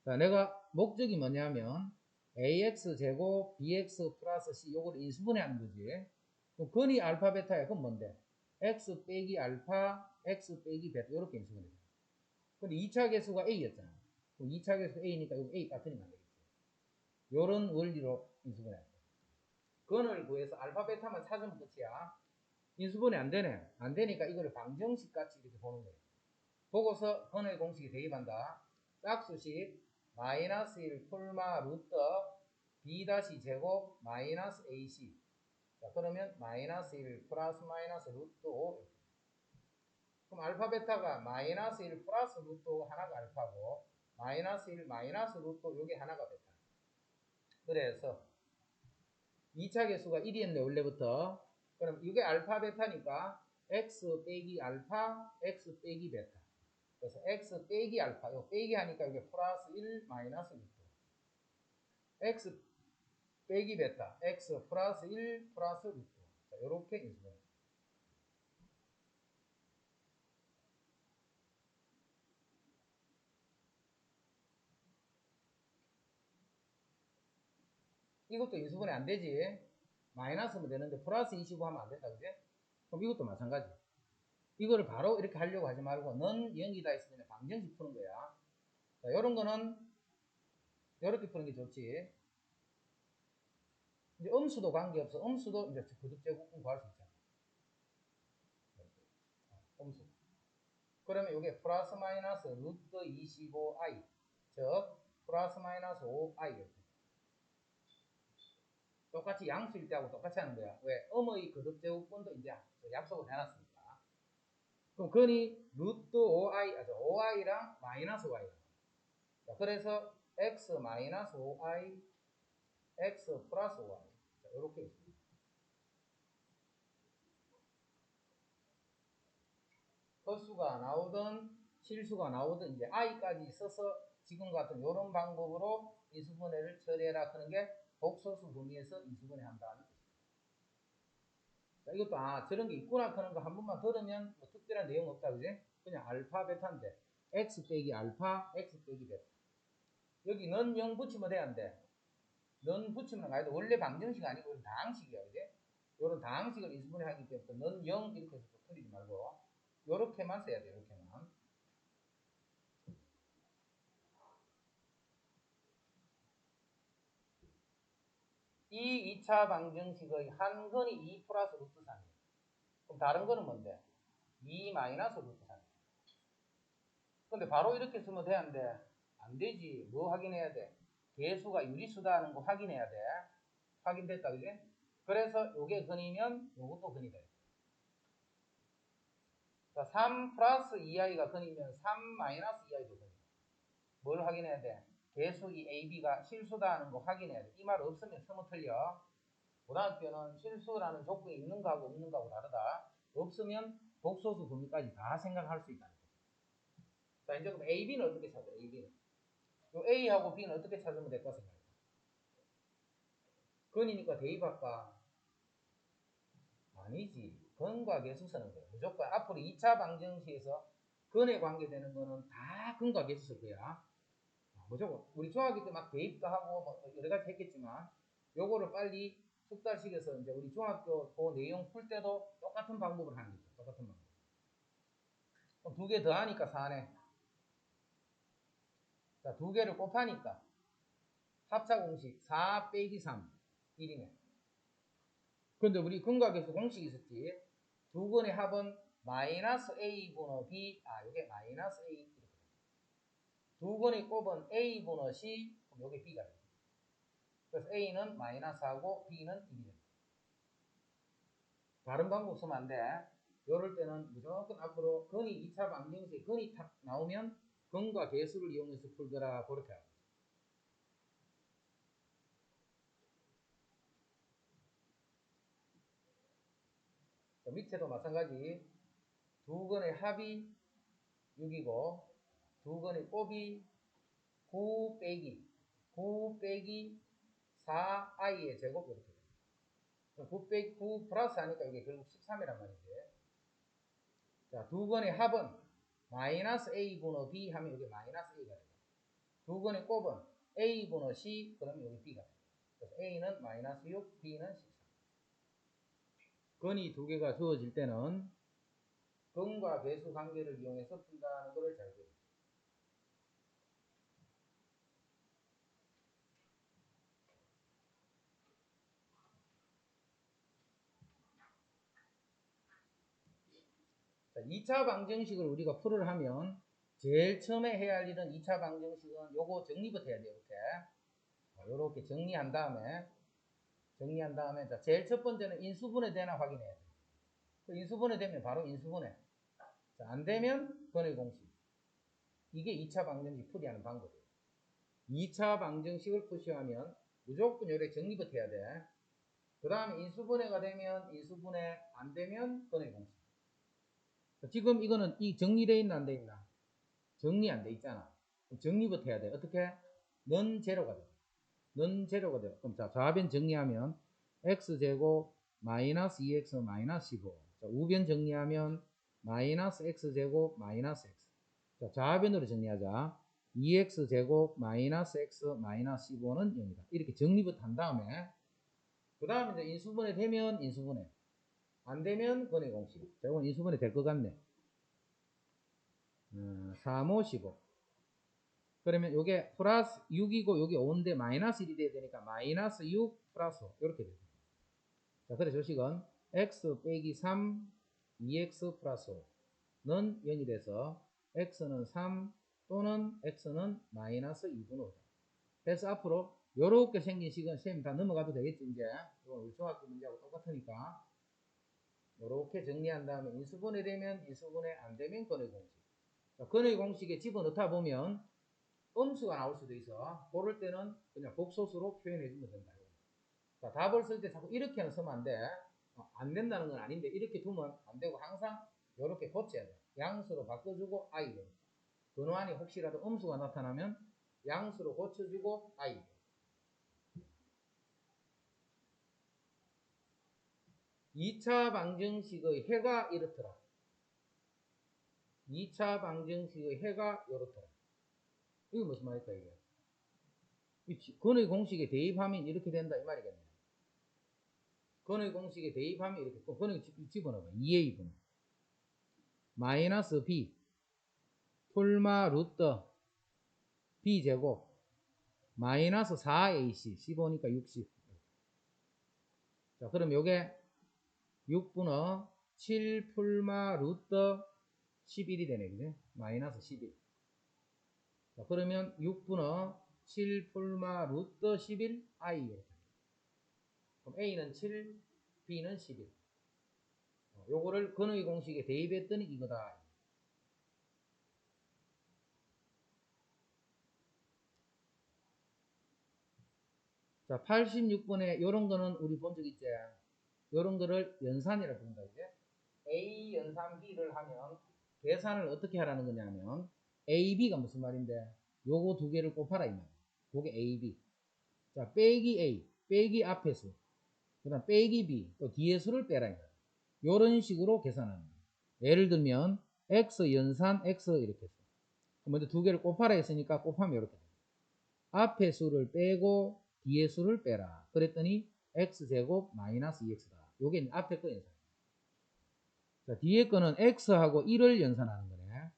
자, 내가 목적이 뭐냐면 ax 제곱 bx 플러스 c 요거를 인수분해 하는 거지. 그럼 건이 알파 베타야. 그럼 뭔데? x 빼기 알파 x 빼기 베타 요렇게 인수분해 돼. 근데 2차 계수가 a였잖아. 그럼 2차 계수 a니까 이거 a 빠뜨리면 안 되겠지. 요런 원리로 인수분해 할 거야. 건을 구해서 알파 베타만 찾으면 끝이야. 인수분해 안 되네. 안 되니까 이거를 방정식 같이 이렇게 보는 거예요. 보고서 건의 공식에 대입한다. 짝수식 마이너스 1 폴마 루트 b 다시 제곱 마이너스 ac. 자, 그러면 마이너스 1 플러스 마이너스 루트 5. 그럼 알파 베타가 마이너스 1 플러스 루트 5 하나가 알파고 마이너스 1 마이너스 루트 5 요게 하나가 베타. 그래서 2차 계수가 1이었네 원래부터. 그럼 이게 알파 베타니까 x 빼기 알파 x 빼기 베타. 그래서 x 빼기 알파 요 빼기 하니까 이게 플러스 1 마이너스 루트 x 빼기 베타 x 플러스 1 플러스 루트. 자, 요렇게 인수분해. 이것도 인수분해 안 되지. 마이너스면 되는데 플러스 25 하면 안 된다, 그지? 그럼 이것도 마찬가지. 이거를 바로 이렇게 하려고 하지 말고 넌 0이다 했으면 방정식 푸는 거야. 자, 요런 거는 요렇게 푸는 게 좋지. 이제 음수도 관계없어. 음수도 이제 거듭제곱분 구할 수 있잖아. 음수. 그러면 이게 플러스 마이너스 루트 25i 즉 플러스 마이너스 5i 똑같이 양수일 때하고 똑같이 하는 거야. 왜? 음의 거듭제곱분도 이제 약속을 해놨으니까. 그럼 건이 루트 5i, 5i랑 마이너스 5i. 자, 그래서 x 마이너스 5i, x 플러스 5i. 자, 이렇게 있습니다. 헛수가 나오든 실수가 나오든 이제 i까지 써서 지금 같은 이런 방법으로 인수분해를 처리해라 하는 게 복소수 범위에서 인수분해 한다는 뜻입니다. 자, 이것도 저런 게 있구나 하는 거 한 번만 들으면 뭐 특별한 내용 없다, 그지? 그냥 알파 베타인데 x 빼기 알파 x 빼기 베타. 여기 넌 0 붙이면 돼, 안 돼? 넌 붙이면 안 돼. 원래 방정식 아니고 다항식이야, 그지? 요런 다항식을 인수분해 하기 때문에 넌 0 이렇게 해서 틀리지 말고 요렇게만 써야 돼, 요렇게만. 이 2차 방정식의 한 근이 2 플러스 루트 3이에요. 그럼 다른 거는 뭔데? 2 마이너스 루트 3. 근데 바로 이렇게 쓰면 되는데 안 되지. 뭐 확인해야 돼? 개수가 유리수다 하는 거 확인해야 돼. 확인됐다, 그지? 그래서 요게 근이면 요것도 근이 돼. 자, 3 플러스 2i가 근이면 3 마이너스 2i도 근이야. 뭘 확인해야 돼? 개수 이 AB가 실수다 하는 거 확인해야 돼. 이 말 없으면 서문 틀려. 고등학교는 실수라는 조건이 있는 거하고 없는 거하고 다르다. 없으면 복소수 범위까지 다 생각할 수 있다는 거죠. 자, 이제 그럼 AB는 어떻게 찾아? AB는. 요 A하고 B는 어떻게 찾으면 될까 생각해. 근이니까 대입할까? 아니지. 근과 계수 쓰는 거야. 무조건 앞으로 2차 방정식에서 근에 관계되는 거는 다 근과 계수 쓸 거야. 무조건. 우리 중학교 때 막 대입도 하고 뭐 여러 가지 했겠지만 요거를 빨리 숙달식에서 이제 우리 중학교 그 내용 풀 때도 똑같은 방법을 하는 거죠. 똑같은 방법. 그럼 두 개 더 하니까 4네. 자, 두 개를 곱하니까 합차 공식 4 빼기 3 1이네. 근데 우리 근과 계수 공식이 있었지. 두 근의 합은 마이너스 A분의 B, 요게 마이너스 A. 두 근의 곱은 A분의 C, 그럼 요게 B가 돼. 그래서 A는 마이너스하고 B는 1이 됩니다. 다른 방법 쓰면 안 돼. 이럴 때는 무조건 앞으로 근이 2차 방정식에 근이 탁 나오면 근과 계수를 이용해서 풀더라. 그렇게 하고. 밑에도 마찬가지. 두 근의 합이 6이고 두 근의 곱이 9 빼기 4i의 제곱 이렇게 돼요. 9 빼기 9 플러스 하니까 이게 결국 13이란 말이지. 자, 두 근의 합은 마이너스 a분의 b 하면 이게 마이너스 a가 돼요. 두 근의 곱은 a분의 c 그러면 여기 b가 돼요. 그래서 a는 마이너스 6, b는 13. 근이 두 개가 주어질 때는 근과 배수 관계를 이용해서 푼다는 것을 잘 배우죠. 자, 2차 방정식을 우리가 풀을 하면 제일 처음에 해야 할 일은 2차 방정식은 요거 정리부터 해야 돼요. 이렇게 정리한 다음에 자, 제일 첫 번째는 인수분해 되나 확인해야 돼요. 인수분해 되면 바로 인수분해. 자, 안 되면 근의 공식. 이게 2차 방정식 풀이하는 방법이에요. 2차 방정식을 푸시하면 무조건 요래 정리부터 해야 돼. 그 다음에 인수분해가 되면 인수분해, 안 되면 근의 공식. 지금 이거는 이 정리되어 있나 안 돼 있나? 정리 안 돼 있잖아. 정리부터 해야 돼. 어떻게? 넌 제로가 돼. 넌 제로가 돼. 그럼 자, 좌변 정리하면 x제곱 마이너스 2x 마이너스 15. 자, 우변 정리하면 마이너스 x제곱 마이너스 x. 자, 좌변으로 정리하자. 2x제곱 마이너스 x 마이너스 15는 0이다. 이렇게 정리부터 한 다음에 그 다음에 이제 인수분해 되면 인수분해, 안 되면 근의 공식. 자, 이건 인수분해 될 것 같네. 3, 5, 15. 그러면 요게 플러스 6이고 요게 5인데 마이너스 1이 돼야 되니까 마이너스 6 플러스 5 이렇게 돼요. 자, 그래서 조식은 x 빼기 3 2x 플러스 5는 0이 돼서 x는 3 또는 x는 마이너스 2분의 5다. 그래서 앞으로 요렇게 생긴 식은 선생님 다 넘어가도 되겠지. 이제 이건 우리 중학교 문제하고 똑같으니까 요렇게 정리한 다음에 인수분해 되면 인수분해, 안 되면 근의 공식. 자, 근의 공식에 집어넣다 보면 음수가 나올 수도 있어. 그럴 때는 그냥 복소수로 표현해 주면 된다. 자, 답을 쓸 때 자꾸 이렇게는 쓰면 안 돼. 안 된다는 건 아닌데 이렇게 두면 안 되고 항상 이렇게 고쳐야 돼. 양수로 바꿔주고 i로. 근원이 혹시라도 음수가 나타나면 양수로 고쳐주고 i로. 2차 방정식의 해가 이렇더라. 2차 방정식의 해가 이렇더라. 이게 무슨 말일까 이게? 근의 공식에 대입하면 이렇게 된다 이 말이겠네. 근의 공식에 대입하면 이렇게, 근의 집어넣어봐. 2a분 마이너스 b 풀마 루트 b제곱 마이너스 4ac 15니까 60. 자, 그럼 요게 6분의 7 풀마 루트 11이 되네, 그지? 마이너스 11. 자, 그러면 6분의 7 풀마 루트 11 i 이렇게. 그럼 a는 7, b는 11. 요거를 근의 공식에 대입했더니 이거다. 자, 86번에 요런 거는 우리 본 적 있지? 요런 거를 연산이라고 부른다, 이제. A 연산 B를 하면 계산을 어떻게 하라는 거냐면 A, B가 무슨 말인데 요거 두 개를 곱하라 이 말이야. 요게 A, B. 자, 빼기 A, 빼기 앞의 수. 그 다음 빼기 B, 또 뒤의 수를 빼라 이 말이야. 요런 식으로 계산하는 거야. 예를 들면 X 연산 X 이렇게 했어. 먼저 두 개를 곱하라 했으니까 곱하면 이렇게 돼. 앞의 수를 빼고 뒤의 수를 빼라. 그랬더니 x제곱 마이너스 2x다. 요게 앞에 거 연산. 자, 뒤에 거는 x하고 1을 연산하는 거네.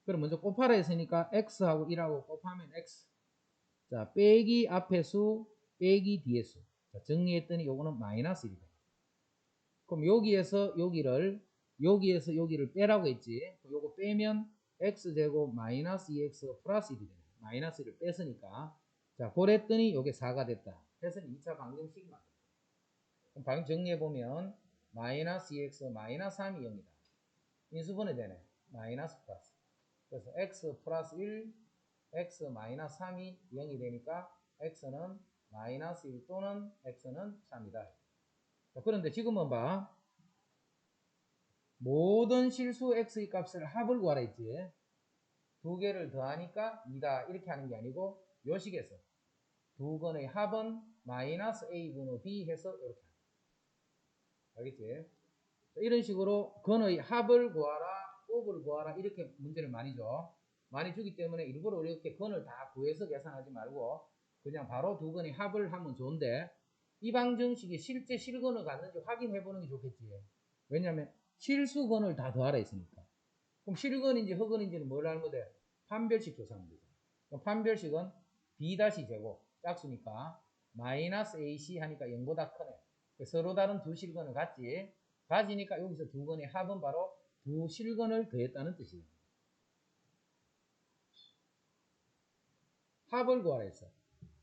그럼 먼저 곱하라 했으니까 x하고 1하고 곱하면 x. 자, 빼기 앞의 수, 빼기 뒤의 수. 자, 정리했더니 요거는 마이너스 1이다. 그럼 여기에서 여기를 빼라고 했지. 요거 빼면 x제곱 마이너스 2x 플러스 1이 되네. 마이너스 1을 뺐으니까. 자, 그랬더니 요게 4가 됐다. 그래서 2차 방정식이 맞다. 그럼 방금 정리해보면 마이너스 2x 마이너스 3이 0이다. 인수분해 되네. 마이너스 플러스. 그래서 x 플러스 1, x 마이너스 3이 0이 되니까 x는 마이너스 1 또는 x는 3이다. 자, 그런데 지금은 봐. 모든 실수 x의 값을 합을 구하라 했지. 두 개를 더하니까 2다. 이렇게 하는 게 아니고 요 식에서 두 건의 합은 마이너스 a분의 b 해서 이렇게 합니다. 알겠지? 이런 식으로 건의 합을 구하라, 곱을 구하라 이렇게 문제를 많이 줘. 많이 주기 때문에 일부러 이렇게 건을 다 구해서 계산하지 말고 그냥 바로 두 건의 합을 하면 좋은데 이 방정식이 실제 실건을 갖는지 확인해 보는 게 좋겠지. 왜냐하면 실수건을 다 더하라 했으니까. 그럼 실건인지 허건인지는 뭘 알면 돼? 판별식 계산하면 되죠. 그럼 판별식은 b-제곱 짝수니까 마이너스 ac 하니까 0보다 크네. 서로 다른 두 실건을 가지니까 여기서 두 건의 합은 바로 두 실건을 더했다는 뜻이에요. 합을 구하라 했어.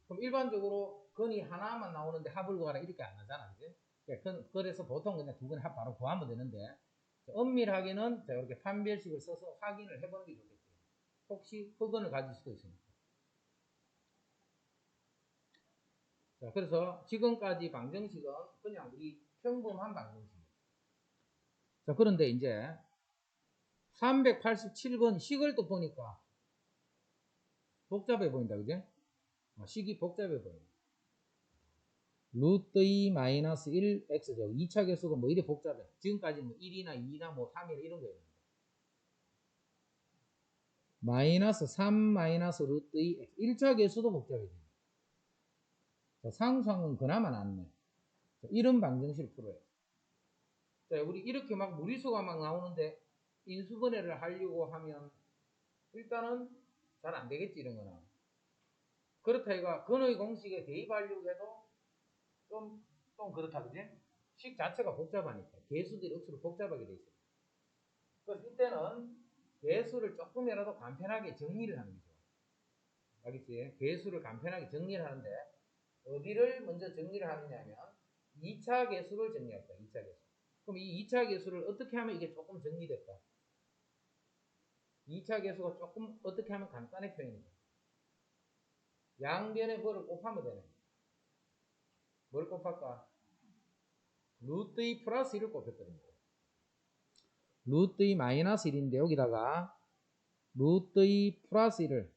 그럼 일반적으로 건이 하나만 나오는데 합을 구하라 이렇게 안 하잖아. 그지? 그래서 보통 그냥 두 건의 합 바로 구하면 되는데 엄밀하게는 이렇게 판별식을 써서 확인을 해보는 게 좋겠지. 혹시 흑건을 가질 수도 있습니다. 자, 그래서 지금까지 방정식은 그냥 우리 평범한 방정식이에요. 자, 그런데 이제 387번 식을 또 보니까 복잡해 보인다, 그지? 식이 복잡해 보인다. 루트 2 마이너스 1 x제곱 2차 계수가 뭐 이래 복잡해. 지금까지 뭐 1이나 2나 뭐 3이나 이런 거예요. 마이너스 3 마이너스 루트 2 x 1차 계수도 복잡해. 자, 상수항은 그나마 낫네. 자, 이런 방정식을 풀어요. 자, 우리 이렇게 막 무리수가 막 나오는데 인수분해를 하려고 하면 일단은 잘 안 되겠지, 이런 거는. 그렇다 이가 근의 공식에 대입하려고 해도 좀 그렇다, 그지? 식 자체가 복잡하니까. 개수들이 억수로 복잡하게 돼 있어요. 그래서 이때는 개수를 조금이라도 간편하게 정리를 하는 거죠. 알겠지? 개수를 간편하게 정리를 하는데 어디를 먼저 정리를 하느냐면 2차 개수를 정리할 거야. 2차 개수. 그럼 이 2차 개수를 어떻게 하면 이게 조금 정리될까? 2차 개수가 조금 어떻게 하면 간단히 표현입니다. 양변에 뭐를 곱하면 되네. 뭘 곱할까? 루트 2 플러스 1을 곱했거든요. 루트 2 마이너스 1인데 여기다가 루트 2 플러스 1을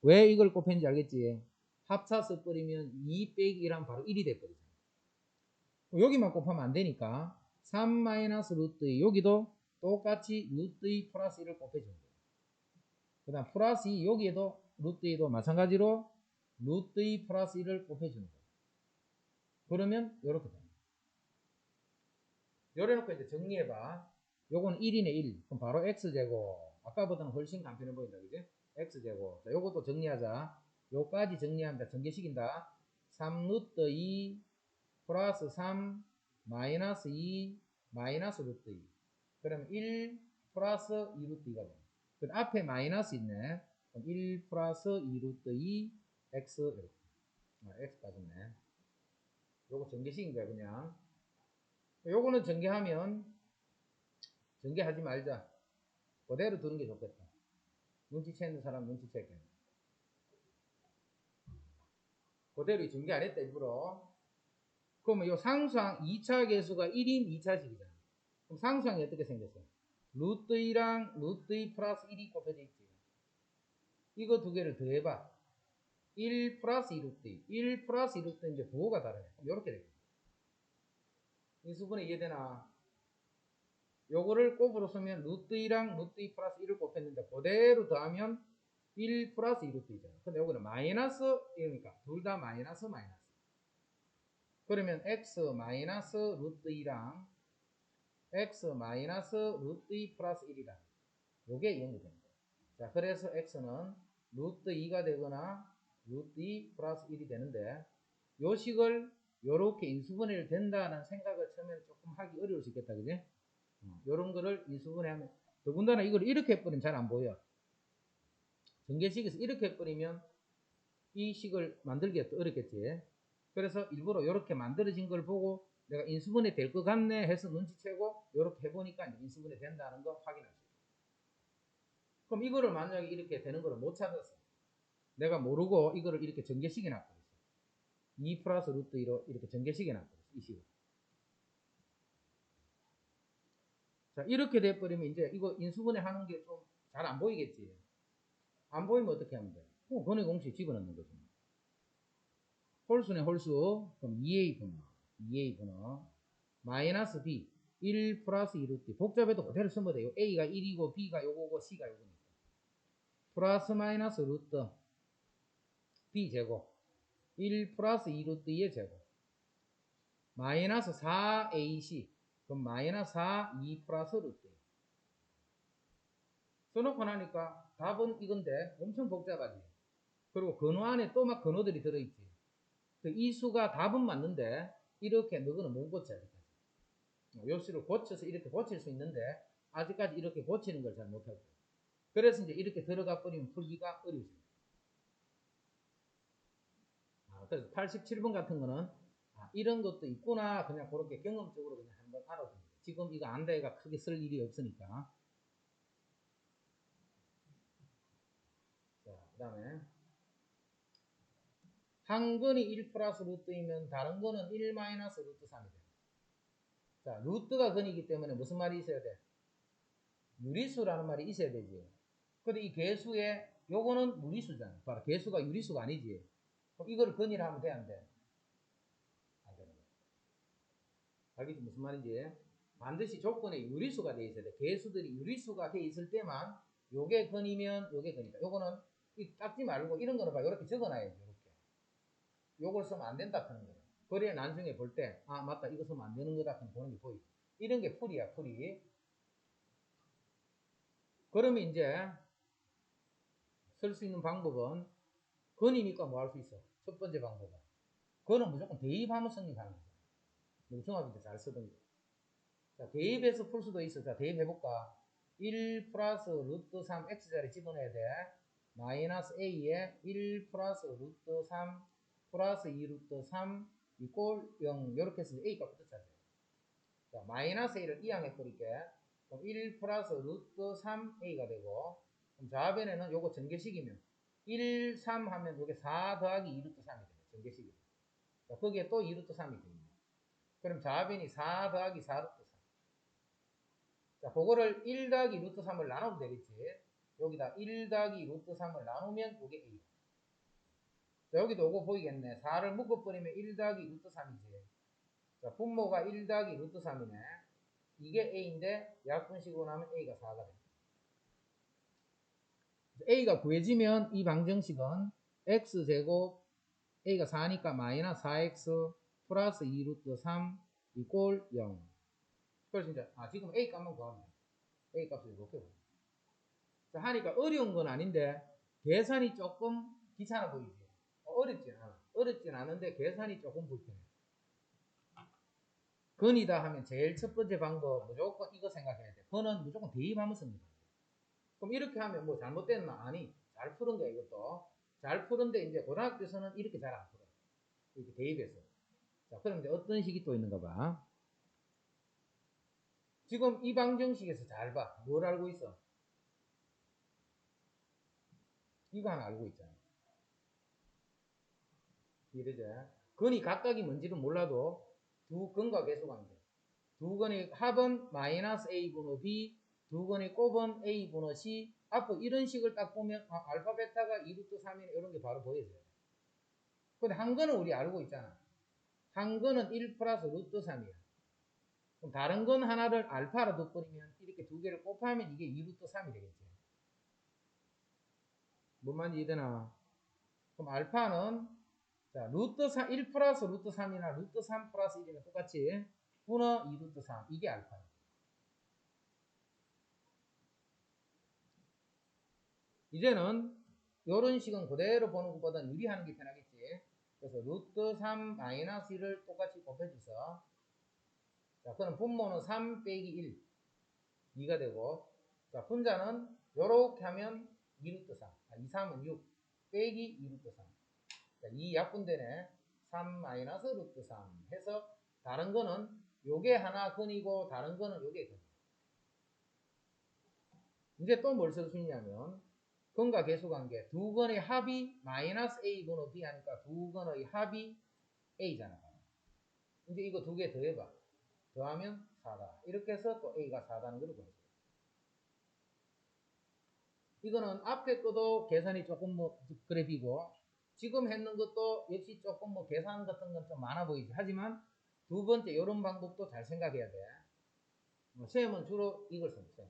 왜 이걸 곱했는지 알겠지? 합차 써버리면 2 빼기 1하면 바로 1이 됐거든요. 여기만 곱하면 안 되니까 3 마이너스 루트 2 여기도 똑같이 루트 2 플러스 1을 곱해주는 거예요. 그 다음 플러스 2 여기에도 루트 2도 마찬가지로 루트 2 플러스 1을 곱해주는 거예요. 그러면 이렇게 됩니다. 요래놓고 이제 정리해봐. 요건 1이네 1. 그럼 바로 x제곱. 아까보다는 훨씬 간편해 보인다. 그지? x제곱. 자, 요것도 정리하자. 요까지 정리합니다. 전개시킨다. 3 루트 2 플러스 3 마이너스 2 마이너스 루트 2. 그러면 1 플러스 2 루트 2가 됩니다. 그럼 앞에 마이너스 있네. 그럼 1 플러스 2 루트 2 x 이렇게. x 빠졌네. 요거 전개식인 거야 그냥. 요거는 전개하면 전개하지 말자. 그대로 두는 게 좋겠다. 눈치채는 사람 눈치채겠네. 그대로 전개 안 했다 일부러. 그러면 요 상수항 2차 계수가 1인 2차식이잖아. 그럼 상수항이 어떻게 생겼어? 루트 2랑 루트 2 플러스 1이 곱해져 있지. 이거 두 개를 더해봐. 1 플러스 2 루트 2. 1 플러스 2 루트 이제 부호가 다르네. 이렇게 되겠다. 인수분해 이해되나? 요거를 곱으로 쓰면 루트 2랑 루트 2 플러스 1을 곱했는데 그대로 더하면 1 플러스 2 루트 2잖아. 근데 요거는 마이너스 이러니까 둘 다 마이너스 마이너스. 그러면 x 마이너스 루트 2랑 x 마이너스 루트 2 플러스 1이다. 요게 이용이 됩니다. 자, 그래서 x는 루트 2가 되거나 루트 2 플러스 1이 되는데 요 식을 요렇게 인수분해를 된다는 생각을 처음에 조금 하기 어려울 수 있겠다. 그지? 요런 거를 인수분해하면 더군다나 이걸 이렇게 해버리면 잘 안 보여. 전개식에서 이렇게 해버리면 이 식을 만들기가 또 어렵겠지. 그래서 일부러 이렇게 만들어진 걸 보고 내가 인수분해 될 것 같네 해서 눈치채고 이렇게 해보니까 인수분해 된다는 거 확인할 수 있어요. 그럼 이거를 만약에 이렇게 되는 거를 못 찾았어. 내가 모르고 이거를 이렇게 전개식에 놔버렸어. 2 플러스 루트 2로 이렇게 전개식에 놔버렸어. 이 식을. 자, 이렇게 돼버리면 이제 이거 인수분해 하는 게 좀 잘 안 보이겠지. 안 보이면 어떻게 하면 돼? 근의 공식 집어넣는 거지. 홀수네 홀수. 그럼 2a 분호. 2a 분호. 마이너스 b. 1 플러스 2 루트. 복잡해도 그대로 쓰면 돼요. a가 1이고 b가 요거고 c가 요거니까. 플러스 마이너스 루트 b 제곱. 1 플러스 2 루트 2의 제곱. 마이너스 4ac. 그럼 마이너스 4 2 플러스 루트 2. 써놓고 나니까 답은 이건데 엄청 복잡하지. 그리고 근호 안에 또 막 근호들이 들어있지. 이 수가 답은 맞는데 이렇게 너거는 못 고쳐. 요 수를 고쳐서 이렇게 고칠 수 있는데 아직까지 이렇게 고치는 걸 잘 못하고. 그래서 이제 이렇게 들어가 버리면 풀기가 어려워집니다. 그래서 87번 같은 거는 이런 것도 있구나 그냥 그렇게 경험적으로 그냥 한번 알아둡니다. 지금 이거 안대가 크게 쓸 일이 없으니까. 자, 그 다음에 한 건이 1 플러스 루트이면 다른 거는 1 마이너스 루트 3이 돼. 자, 루트가 근이기 때문에 무슨 말이 있어야 돼? 유리수라는 말이 있어야 되지. 근데 이 개수에 요거는 무리수잖아. 바로 개수가 유리수가 아니지. 그럼 이거를 근이라 하면 돼, 안 돼? 안 되는 거야. 알겠지? 무슨 말인지? 반드시 조건에 유리수가 돼 있어야 돼. 개수들이 유리수가 돼 있을 때만 요게 근이면 요게 근이다. 요거는 닦지 말고 이런 거는 봐. 이렇게 적어놔야지. 이렇게. 요걸 쓰면 안 된다 하는 거야. 그래야 나중에 볼 때, 맞다. 이거 쓰면 안 되는 거다 하는 보는 게 보이지. 이런 게 풀이야, 풀이. 그러면 이제 쓸 수 있는 방법은 근이니까 뭐 할 수 있어? 첫 번째 방법은. 그거는 무조건 대입하면 성립하는 거야. 중학교 때 잘 쓰던 거. 자, 대입해서 풀 수도 있어. 자, 대입해볼까? 1 플러스 루트 3 x자리 집어넣어야 돼. 마이너스 a에 1 플러스 루트 3 플러스 2 루트 3 이꼴 0. 이렇게 해서 a 값부터 찾아야 돼. 자, 마이너스 a를 이항해버릴게. 그럼 1 플러스 루트 3a가 되고, 그럼 좌변에는 요거 전개식이면 1, 3 하면 요게 4 더하기 2 루트 3이 되네. 전개식이. 자, 거기에 또 2 루트 3이 되네. 그럼 좌변이 4 더하기 4 루트 3. 자, 그거를 1 더하기 루트 3을 나누면 되겠지. 여기다 1 더하기 루트 3을 나누면 요게 a. 자, 여기도 요거 보이겠네. 4를 묶어버리면 1 더하기 루트 3이지. 자, 분모가 1 더하기 루트 3이네. 이게 a인데 약분식으로 나면 a가 4가 됩니다. a가 구해지면 이 방정식은 x제곱 a가 4니까 마이너스 4x 플러스 2 루트 3 이꼴 0. 그래서 이제 지금 a 값만 구하면 a 값을 이렇게 구합니다. 자, 하니까 어려운 건 아닌데 계산이 조금 귀찮아 보이지. 어렵진 않아. 어렵진 않은데 계산이 조금 불편해. 근이다 하면 제일 첫 번째 방법 무조건 이거 생각해야 돼. 근은 무조건 대입하면 씁니다. 그럼 이렇게 하면 뭐 잘못됐나? 아니, 잘 푸는 거야 이것도. 잘 푸는데 이제 고등학교에서는 이렇게 잘 안 풀어. 이렇게 대입해서. 자, 그럼 이제 어떤 식이 또 있는가 봐. 지금 이 방정식에서 잘 봐. 뭘 알고 있어? 이거 하나 알고 있잖아. 이러죠. 근이 각각이 뭔지는 몰라도 두 근과 계수관계. 두 근의 합은 마이너스 a분의 b, 두 근의 곱은 a분의 c. 앞으로 이런 식을 딱 보면 알파 베타가 2루트 3이네 이런 게 바로 보여져요. 근데 한 근은 우리 알고 있잖아. 한 근은 1 플러스 루트 3이야. 그럼 다른 건 하나를 알파로 둬버리면 이렇게 두 개를 곱하면 이게 2루트 3이 되겠지. 뭔 말인지 이해되나? 그럼 알파는 자 루트 3, 1 플러스 루트 3이나 루트 3 플러스 1이나 똑같이 분의 2 루트 3 이게 알파야. 이제는 이런 식은 그대로 보는 것보다 유리하는 게 편하겠지. 그래서 루트 3 마이너스 1을 똑같이 곱해줘서 자 그럼 분모는 3 빼기 1 2가 되고 자 분자는 요렇게 하면 2 루트 3 2, 3은 6 빼기 2 루트 3 자, 이 약분되네 3 마이너스 루트 3 해서 다른 거는 요게 하나 근이고 다른 거는 요게 근. 이제 또 뭘 쓸 수 있냐면 근과 계수관계 두 근의 합이 마이너스 a분의 b 하니까 두 근의 합이 a잖아. 이제 이거 두 개 더해봐. 더하면 4다. 이렇게 해서 또 a가 4다는 걸 보여줘요. 이거는 앞에 것도 계산이 조금 뭐 그래 비고 지금 했는 것도 역시 조금 뭐 계산 같은 건 좀 많아 보이지. 하지만 두 번째 이런 방법도 잘 생각해야 돼. 시험은 주로 이걸 씁니다.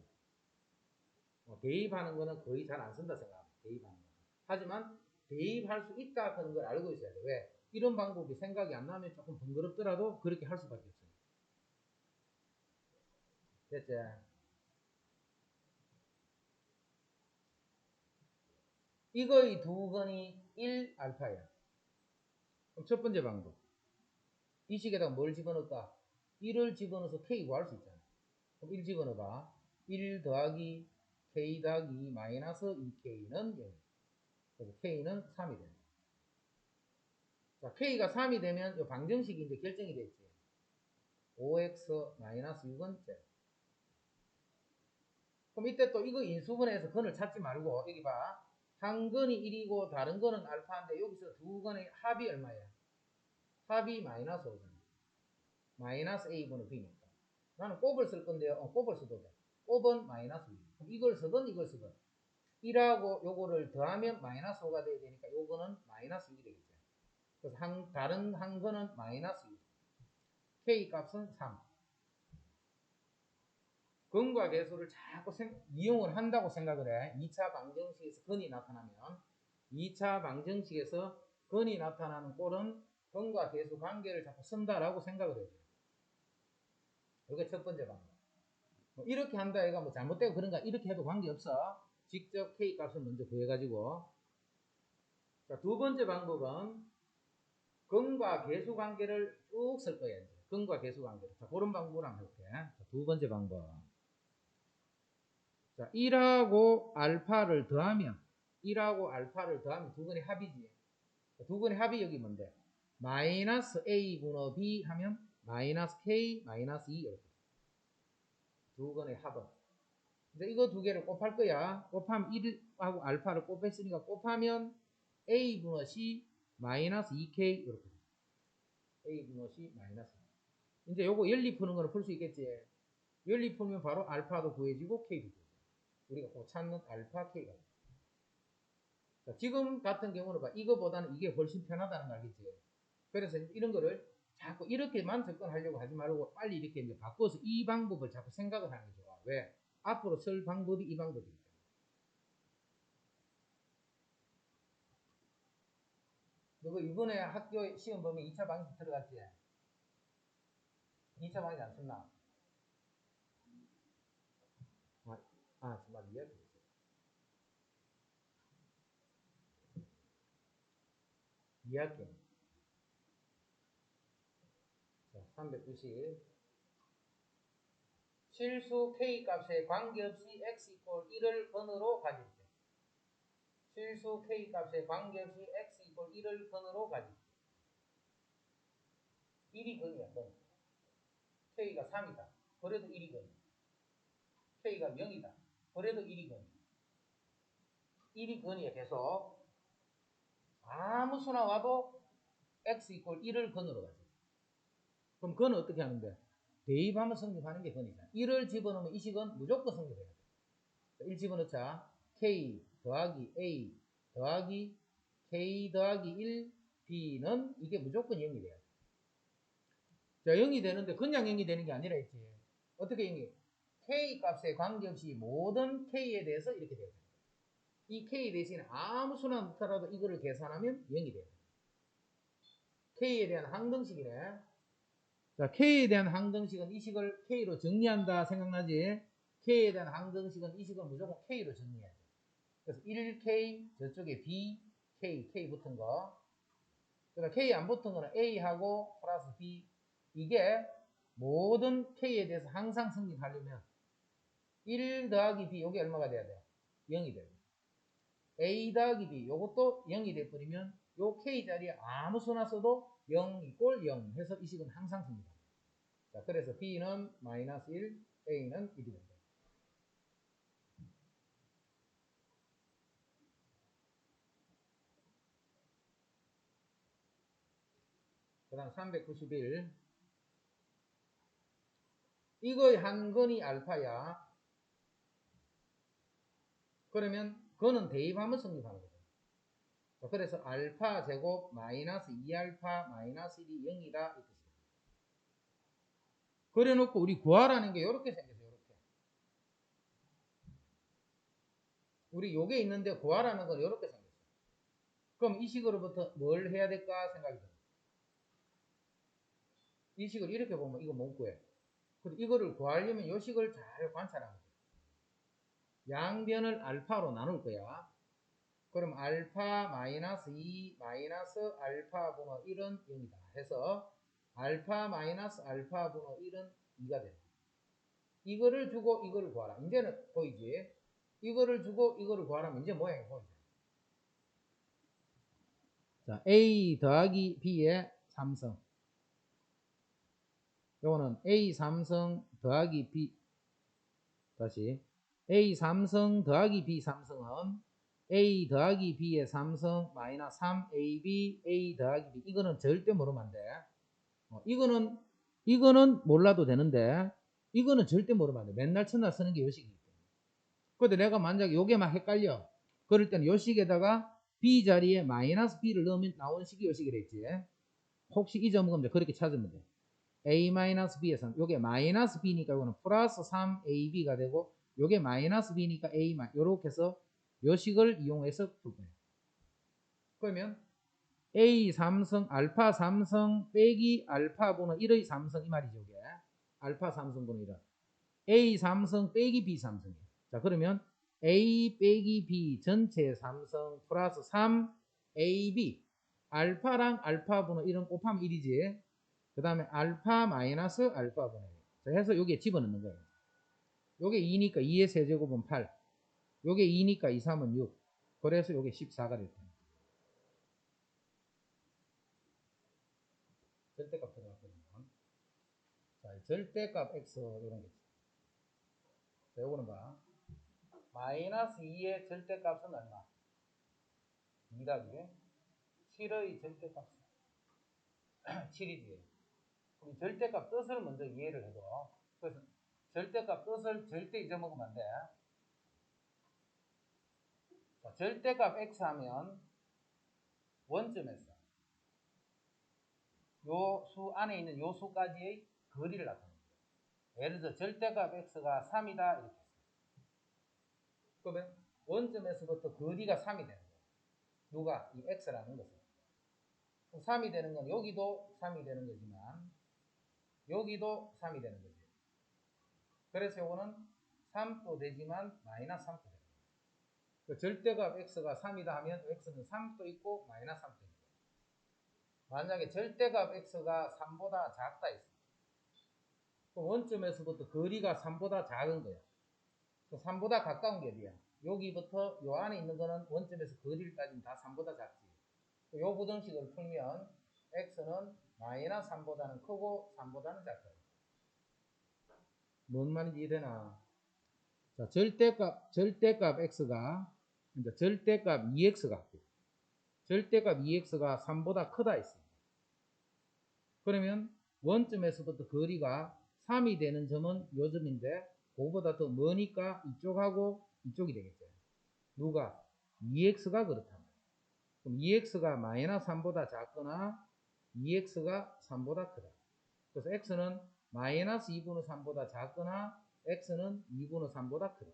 대입하는 거는 거의 잘 안 쓴다 생각합니다. 대입하는 거. 하지만 대입할 수 있다 하는 걸 알고 있어야 돼. 왜? 이런 방법이 생각이 안 나면 조금 번거롭더라도 그렇게 할 수밖에 없어요. 됐지? 이거의 두 근이 1알파야. 그럼 첫 번째 방법. 이 식에다가 뭘 집어넣을까? 1을 집어넣어서 k 구할 수 있잖아. 그럼 1 집어넣어봐. 1 더하기 k 더하기 마이너스 2k는 0. 그래서 k는 3이 된다. 자, k가 3이 되면 이 방정식이 이제 결정이 됐지. 5x 마이너스 6은 0. 그럼 이때 또 이거 인수분해해서 근을 찾지 말고 여기 봐. 한 근이 1이고 다른 근은 알파인데 여기서 두 근의 합이 얼마야? 합이 마이너스 5잖아. 마이너스 a분의 b니까. 나는 곱을 쓸 건데요. 곱을 써도 돼. 곱은 마이너스 2. 그럼 이걸 쓰든 이걸 쓰든. 1하고 요거를 더하면 마이너스 5가 돼야 되니까 요거는 마이너스 6이 되겠죠. 그래서 다른 한 근은 마이너스 6. k 값은 3. 근과 계수를 자꾸 이용을 한다고 생각을 해. 2차 방정식에서 근이 나타나면 2차 방정식에서 근이 나타나는 꼴은 근과 계수 관계를 자꾸 쓴다라고 생각을 해요. 이게 첫 번째 방법. 뭐 이렇게 한다 얘가 뭐 잘못되고 그런가 이렇게 해도 관계없어. 직접 k 값을 먼저 구해가지고 자, 두 번째 방법은 근과 계수 관계를 쭉 쓸 거야. 이제. 근과 계수 관계를. 자, 그런 방법을 한번 해볼게. 자, 두 번째 방법. 자, 1하고 알파를 더하면 1하고 알파를 더하면 두 근의 합이지. 두 근의 합이 여기 뭔데? 마이너스 a분의 b 하면 마이너스 k 마이너스 2 이렇게. 두 근의 합은. 이제 이거 두 개를 곱할 거야. 곱하면 1하고 알파를 곱했으니까 곱하면 a분의 c 마이너스 2k 이렇게. a분의 c 마이너스. 이제 요거 연립 푸는 거는 풀 수 있겠지. 연립 풀면 바로 알파도 구해지고 k도 구해지고. 우리가 꼭 찾는 알파 k가. 자, 지금 같은 경우는 봐. 이거보다는 이게 훨씬 편하다는 거 알겠지? 그래서 이런 거를 자꾸 이렇게만 접근하려고 하지 말고 빨리 이렇게 이제 바꿔서 이 방법을 자꾸 생각을 하는 게 좋아. 왜? 앞으로 쓸 방법이 이 방법이기 때문에. 너 이번에 학교 시험 보면 2차 방식 들어갔지? 2차 방식 안 썼나? 정말 이해했어. 이해할게. 자, 390. 실수 k 값에 관계없이 x 이퀄 1을 근으로 가질 때. 실수 k 값에 관계없이 x 이퀄 1을 근으로 가질 때. 1이 근이야, 근. k가 3이다. 그래도 1이 근. k가 0이다. 그래도 1이 근. 1이 근이야, 계속. 아무 수나 와도 x 이퀄 1을 근으로 가져. 그럼 근은 어떻게 하는데? 대입하면 성립하는 게 근이잖아. 1을 집어넣으면 이 식은 무조건 성립해야 돼. 1 집어넣자. k 더하기 a 더하기 k 더하기 1 b는 이게 무조건 0이 돼야 돼. 자, 0이 되는데 그냥 0이 되는 게 아니라 있지. 어떻게 0이? k 값에 관계없이 모든 k에 대해서 이렇게 돼야 돼. 이 k 대신에 아무 수나 넣더라도 이거를 계산하면 0이 돼요. k에 대한 항등식이네. 자, k에 대한 항등식은 이 식을 k로 정리한다 생각나지? k에 대한 항등식은 이 식을 무조건 k로 정리해야 돼. 그래서 1k 저쪽에 b, k 붙은 거. 그러니까 k 안 붙은 거는 a하고 플러스 b. 이게 모든 k에 대해서 항상 성립하려면 1 더하기 b 요게 얼마가 돼야 돼요? 0이 돼요. a 더하기 b 요것도 0이 돼버리면 요 k 자리에 아무 수나 써도 0 이꼴 0 해서 이 식은 항상 성립합니다. 자, 그래서 b는 마이너스 1, a는 1이 된다. 그 다음 391. 이거의 한 근이 알파야. 그러면 근은 대입하면 성립하는 거죠. 자, 그래서 알파 제곱 마이너스 2알파 마이너스 1이 0이다 이 뜻이에요. 그래놓고 우리 구하라는 게 이렇게 생겼어요. 이렇게. 우리 요게 있는데 구하라는 건 이렇게 생겼어요. 그럼 이 식으로부터 뭘 해야 될까 생각이 들어요. 이 식을 이렇게 보면 이거 못 구해. 그리고 이거를 구하려면 이 식을 잘 관찰하면 돼요. 양변을 알파로 나눌 거야. 그럼 알파 마이너스 2 마이너스 알파 분의 1은 0이다 해서 알파 마이너스 알파 분의 1은 2가 된다. 이거를 주고 이거를 구하라. 이제는 보이지? 이거를 주고 이거를 구하라면 이제 모양이 보이죠? 자, a 더하기 b의 3성. 요거는 a 3성 더하기 b, 다시 a 3성 더하기 b 3성은 a 더하기 b의 3성 마이너스 3ab a 더하기 b. 이거는 절대 모르면 안 돼. 이거는 몰라도 되는데 이거는 절대 모르면 안 돼. 맨날 첫날 쓰는 게 요식이기 때문에. 근데 내가 만약에 요게 막 헷갈려. 그럴 때는 요식에다가 b 자리에 마이너스 b를 넣으면 나오는 식이 요식이랬지. 혹시 잊어먹으면 돼. 그렇게 찾으면 돼. a-b에서 요게 마이너스 b니까 이거는 플러스 3ab가 되고 요게 마이너스 b니까 a 요렇게 해서 요식을 이용해서 풀 거예요. 그러면 a 3성 알파 3성 빼기 알파 분의 1의 3성 이 말이죠. 이게 알파 3성 분의 1은 a 3성 빼기 b 3성이에요. 자, 그러면 a 빼기 b 전체 3성 플러스 3ab 알파랑 알파 분의 1은 곱하면 1이지. 그 다음에 알파 마이너스 알파 분의 1. 자, 해서 여기에 집어넣는 거예요. 요게 2니까 2의 세제곱은 8. 요게 2니까 2, 3은 6. 그래서 요게 14가 됐다. 절대값 들어갔거든요. 자, 절대값 x 이런 게 있어요. 자, 요거는 봐. 마이너스 2의 절대값은 얼마? 2다, 그게? 7의 절대값은 7이지. 우리 절대값 뜻을 먼저 이해를 해줘. 그래서 절대값 뜻을 절대 잊어먹으면 안 돼. 자, 절대값 x 하면 원점에서 요 수 안에 있는 요 수까지의 거리를 나타냅니다. 예를 들어 절대값 x가 3이다 이렇게 했어요. 그러면 원점에서부터 거리가 3이 되는 거예요. 누가? 이 x라는 것은. 3이 되는 건 여기도 3이 되는 거지만 여기도 3이 되는 거죠. 그래서 요거는 3도 되지만 마이너스 3도 됩니다. 그 절대값 x가 3이다 하면 x는 3도 있고 마이너스 3도 있고, 만약에 절대값 x가 3보다 작다 했습니다. 원점에서부터 거리가 3보다 작은 거야. 3보다 가까운 게 어디야? 여기부터 요 안에 있는 거는 원점에서 거리를 따지면 다 3보다 작지. 요 부등식을 풀면 x는 마이너스 3보다는 크고 3보다는 작다. 뭔 말인지 이해되나? 자, 절대값 x가, 이제 절대값 2x가, 절대값 2x가 3보다 크다 했습니다. 그러면 원점에서부터 거리가 3이 되는 점은 요 점인데, 그거보다 더 머니까 이쪽하고 이쪽이 되겠죠. 누가? 2x가 그렇다면. 그럼 2x가 마이너스 3보다 작거나 2x가 3보다 크다. 그래서 x는 마이너스 2분의 3보다 작거나 x는 2분의 3보다 크다.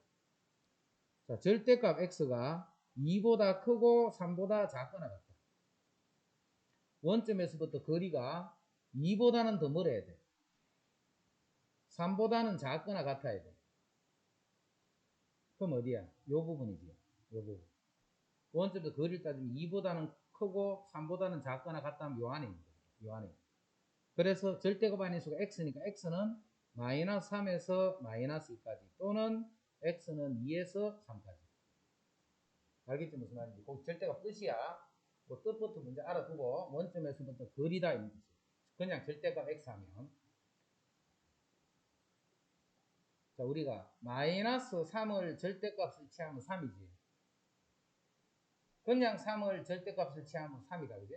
자, 절대값 x가 2보다 크고 3보다 작거나 같다. 원점에서부터 거리가 2보다는 더 멀어야 돼. 3보다는 작거나 같아야 돼. 그럼 어디야? 요 부분이지. 요 부분. 원점에서 거리를 따지면 2보다는 크고 3보다는 작거나 같다면 요 안에 있는 거야. 요 안에. 그래서 절대값 안인수가 x니까 x는 마이너스 3에서 마이너스 2까지 또는 x는 2에서 3까지. 알겠지? 무슨 말인지. 그 절대값 뜻이야. 그 뜻부터 먼저 알아두고 원점에서부터 거리다 있는 거지. 그냥 절대값 x 하면, 자, 우리가 마이너스 3을 절대값을 취하면 3이지. 그냥 3을 절대값을 취하면 3이다. 그지?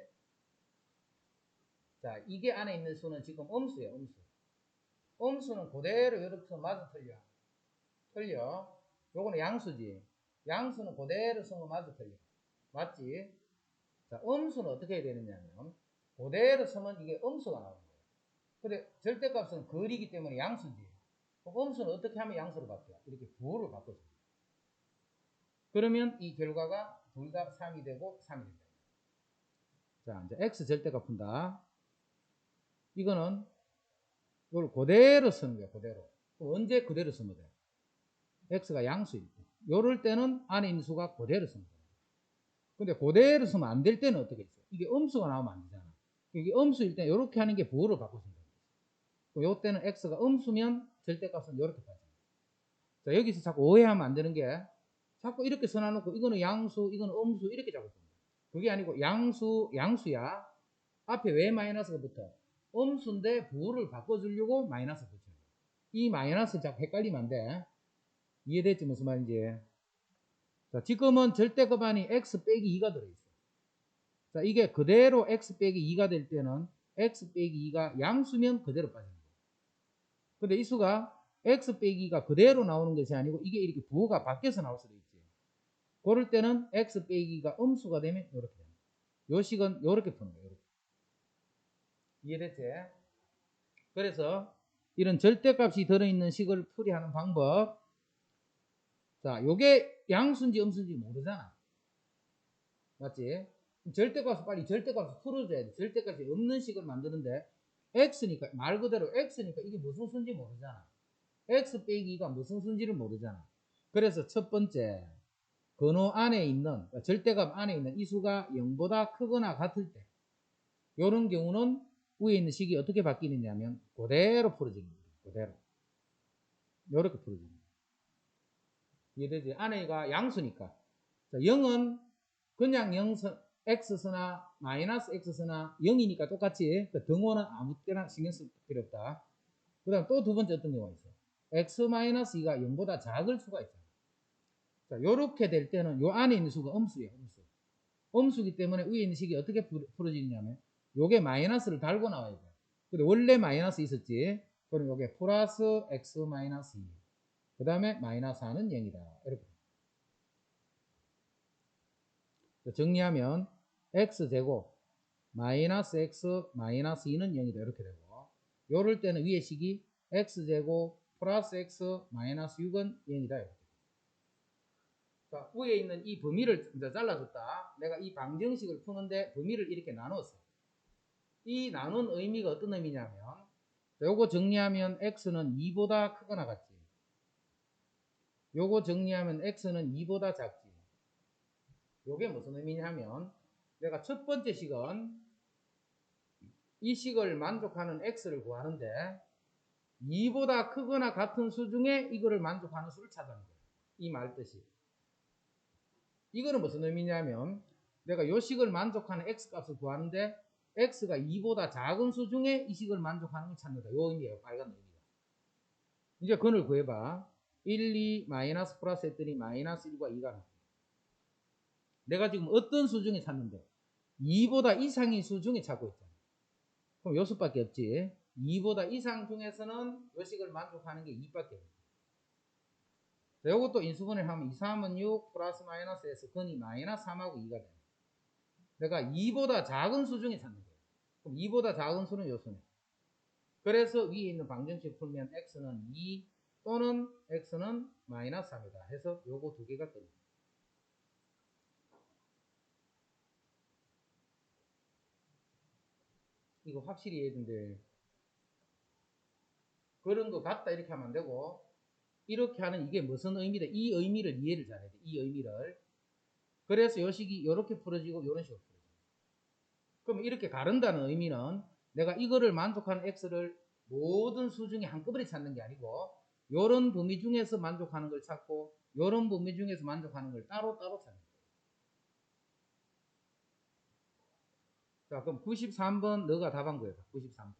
자, 이게 안에 있는 수는 지금 음수예요. 음수. 음수는 그대로 이렇게 맞아 틀려. 틀려. 요거는 양수지. 양수는 그대로 쓰면 맞아 틀려. 맞지? 자, 음수는 어떻게 해야 되느냐면 그대로 쓰면 이게 음수가 나오는 거예요. 근데 절대값은 거리이기 때문에 양수지. 음수는 어떻게 하면 양수로 바뀌어? 이렇게 부호를 바꿔줍니다. 그러면 이 결과가 둘 다 3이 되고 3이 된다. 자, 이제 x 절대값 푼다. 이거는 이걸 그대로 쓰는 거야. 그대로. 언제 그대로 쓰면 돼? x가 양수일 때. 요럴 때는 안에 있는 수가 그대로 쓰는 거야. 근데 그대로 쓰면 안 될 때는 어떻게 있어? 이게 음수가 나오면 안 되잖아. 이게 음수일 때 이렇게 하는 게 부호를 바꿔준다. 요 때는 x가 음수면 절대값은 이렇게 빠집니다. 자, 여기서 자꾸 오해하면 안 되는 게 자꾸 이렇게 써놔놓고 이거는 양수, 이거는 음수 이렇게 자꾸 씁니다. 그게 아니고 양수야. 앞에 왜 마이너스가 붙어? 음수인데 부호를 바꿔주려고 마이너스 붙여요. 이 마이너스 자꾸 헷갈리면 안 돼. 이해됐지? 무슨 말인지. 자, 지금은 절대값 안이 x 빼기 2가 들어있어. 자, 이게 그대로 x 빼기 2가 될 때는 x 빼기 2가 양수면 그대로 빠집니다. 근데 이 수가 x 빼기가 그대로 나오는 것이 아니고 이게 이렇게 부호가 바뀌어서 나올 수도 있지. 그럴 때는 x 빼기가 음수가 되면 이렇게 됩니다. 요 식은 이렇게 푸는 거예요. 이렇게. 이해됐지? 그래서 이런 절대값이 들어있는 식을 풀이하는 방법. 자, 요게 양수인지 음수인지 모르잖아. 맞지? 절대값을 빨리 절대값을 풀어줘야 돼. 절대값이 없는 식을 만드는데 x니까 말 그대로 x니까 이게 무슨 수인지 모르잖아. x 빼기가 무슨 수인지를 모르잖아. 그래서 첫 번째 근호 안에 있는 절대값 안에 있는 이 수가 0보다 크거나 같을 때 이런 경우는 위에 있는 식이 어떻게 바뀌느냐면 그대로 풀어집니다. 그대로 이렇게 풀어집니다. 이해되지? 안에가 양수니까. 자, 0은 그냥 0선 x서나 마이너스 x서나 0이니까 똑같이 그 등호는 아무 때나 신경 쓸 필요 없다. 그 다음 또 두 번째 어떤 경우가 있어? x-2가 0보다 작을 수가 있잖아. 자, 요렇게 될 때는 요 안에 있는 수가 음수예요. 음수. 음수기 때문에 위에 있는 식이 어떻게 풀어지냐면 요게 마이너스를 달고 나와야 돼. 근데 원래 마이너스 있었지. 그럼 요게 플러스 x-2. 그 다음에 마이너스 4는 0이다. 이렇게. 정리하면 x제곱 마이너스 x 마이너스 2는 0이다. 이렇게 되고 요럴 때는 위에 식이 x제곱 플러스 x 마이너스 6은 0이다. 이렇게. 자, 위에 있는 이 범위를 이제 잘라줬다. 내가 이 방정식을 푸는데 범위를 이렇게 나눴어. 이 나눈 의미가 어떤 의미냐면 요거 정리하면 x는 2보다 크거나 같지. 요거 정리하면 x는 2보다 작지. 요게 무슨 의미냐면 내가 첫 번째 식은 이 식을 만족하는 x를 구하는데 2보다 크거나 같은 수 중에 이거를 만족하는 수를 찾아내는 거예요. 이 말 뜻이. 이거는 무슨 의미냐면 내가 요 식을 만족하는 x값을 구하는데 x가 2보다 작은 수 중에 이 식을 만족하는 걸 찾는다. 요 의미예요. 빨간 의미가. 이제 그걸 구해봐. 1, 2, 마이너스 플러스 했더니 마이너스 1과 2가 나와. 내가 지금 어떤 수 중에 찾는데 2보다 이상의 수 중에 찾고 있잖아. 그럼 요 수밖에 없지. 2보다 이상 중에서는 요 식을 만족하는 게 2밖에 없어. 이것도 인수분해를 하면 2, 3은 6 플러스 마이너스 해서 근이 마이너스 3하고 2가 돼. 내가 2보다 작은 수 중에 찾는 거예요. 그럼 2보다 작은 수는 요 수네. 그래서 위에 있는 방정식 풀면 x는 2 또는 x는 마이너스 3이다 해서 요거 두 개가 됩니다. 이거 확실히 이해된대. 그런 거 같다 이렇게 하면 안 되고 이렇게 하는 이게 무슨 의미다. 이 의미를 이해를 잘해야 돼. 이 의미를. 그래서 요 식이 이렇게 풀어지고 이런 식으로 풀어지고. 그럼 이렇게 가른다는 의미는 내가 이거를 만족하는 x를 모든 수 중에 한꺼번에 찾는 게 아니고 요런 범위 중에서 만족하는 걸 찾고 요런 범위 중에서 만족하는 걸 따로따로 찾는 거예요. 자, 그럼 93번 너가 답한 거예요. 93번.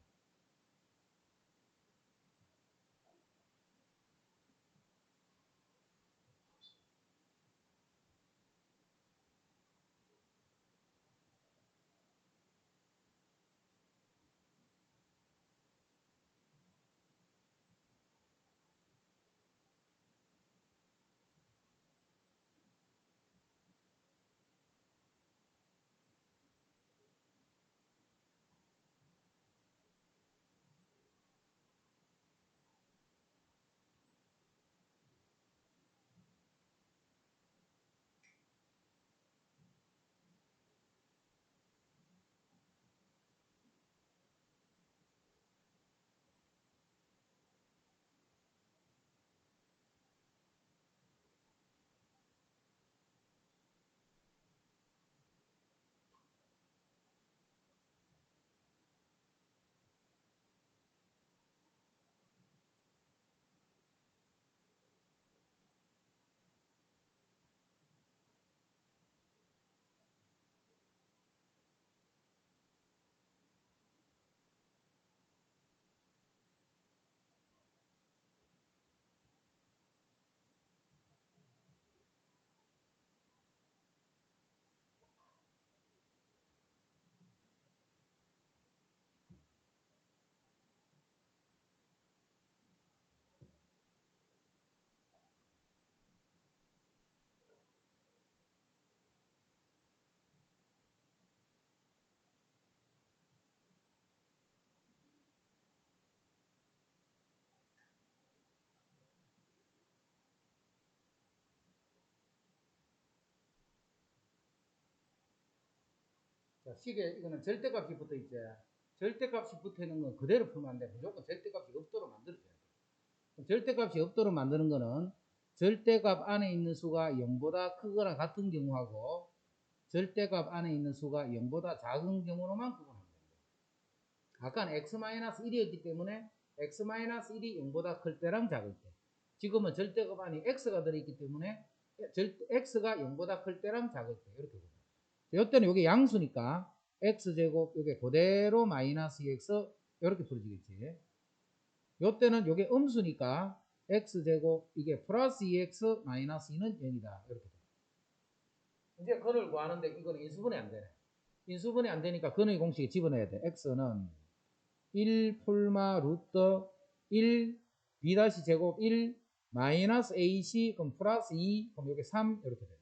자, 식에 이거는 절대값이 붙어 있지. 절대값이 붙어 있는 건 그대로 풀면 안 돼. 무조건 절대값이 없도록 만들어줘야 돼. 절대값이 없도록 만드는 거는 절대값 안에 있는 수가 0보다 크거나 같은 경우하고 절대값 안에 있는 수가 0보다 작은 경우로만 구분하면 됩니다. 아까는 x-1이었기 때문에 x-1이 0보다 클 때랑 작을 때. 지금은 절대값 안에 x가 들어있기 때문에 x가 0보다 클 때랑 작을 때 이렇게 보면. 이때는 이게 양수니까 x제곱 이게 그대로 마이너스 2x 이렇게 풀어지겠지. 이때는 이게 음수니까 x제곱 이게 플러스 2x 마이너스 2는 0이다 이렇게 돼. 이제 근을 구하는데 이거는 인수분해 안 되네. 인수분해 안 되니까 근의 공식에 집어넣어야 돼. x는 1 폴마 루트 1 b 다시 제곱 1 마이너스 ac 그럼 플러스 2 그럼 이게 3 이렇게 돼.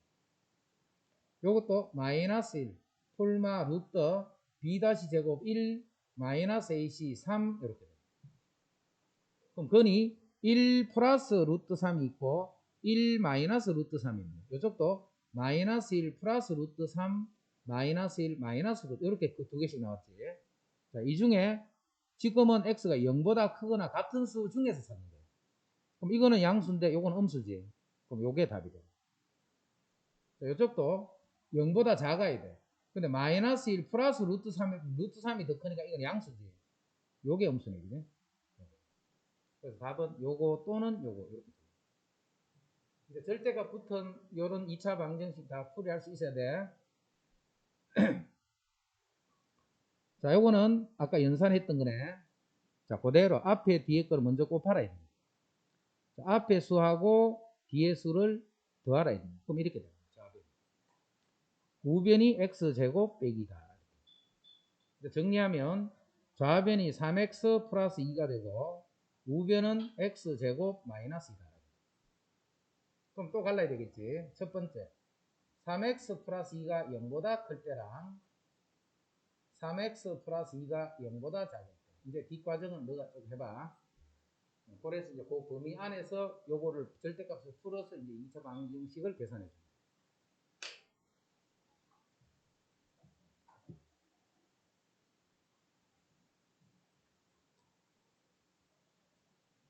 요것도 마이너스 1 폴마 루트 b 다시 제곱 1 마이너스 ac 3 이렇게 돼. 그럼 근이 1 플러스 루트 3이 있고 1 마이너스 루트 3입니다. 이쪽도 마이너스 1 플러스 루트 3 마이너스 1 마이너스 루트 이렇게 두 개씩 나왔지. 자, 이 중에 지금은 x가 0보다 크거나 같은 수 중에서 찾는 거예요. 그럼 이거는 양수인데 이건 음수지. 그럼 요게 답이 돼. 자, 이쪽도 0보다 작아야 돼. 근데 마이너스 1 플러스 루트 3이 더 크니까 이건 양수지. 요게 음수네. 그지? 그래서 답은 요거 또는 요거 이렇게. 이제 절대값 붙은 요런 2차 방정식 다 풀이할 수 있어야 돼. 자, 요거는 아까 연산했던 거네. 자, 그대로 앞에 뒤에 거를 먼저 곱하라. 자, 앞에 수하고 뒤에 수를 더하라. 그럼 이렇게 돼요. 우변이 x제곱 빼기다. 정리하면 좌변이 3x 플러스 2가 되고 우변은 x제곱 마이너스 2다. 그럼 또 갈라야 되겠지. 첫 번째 3x 플러스 2가 0보다 클 때랑 3x 플러스 2가 0보다 작을 때. 이제 뒷과정은 너가 좀 해봐. 그래서 이제 그 범위 안에서 요거를 절대값을 풀어서 이제 2차 방정식을 계산해 줘.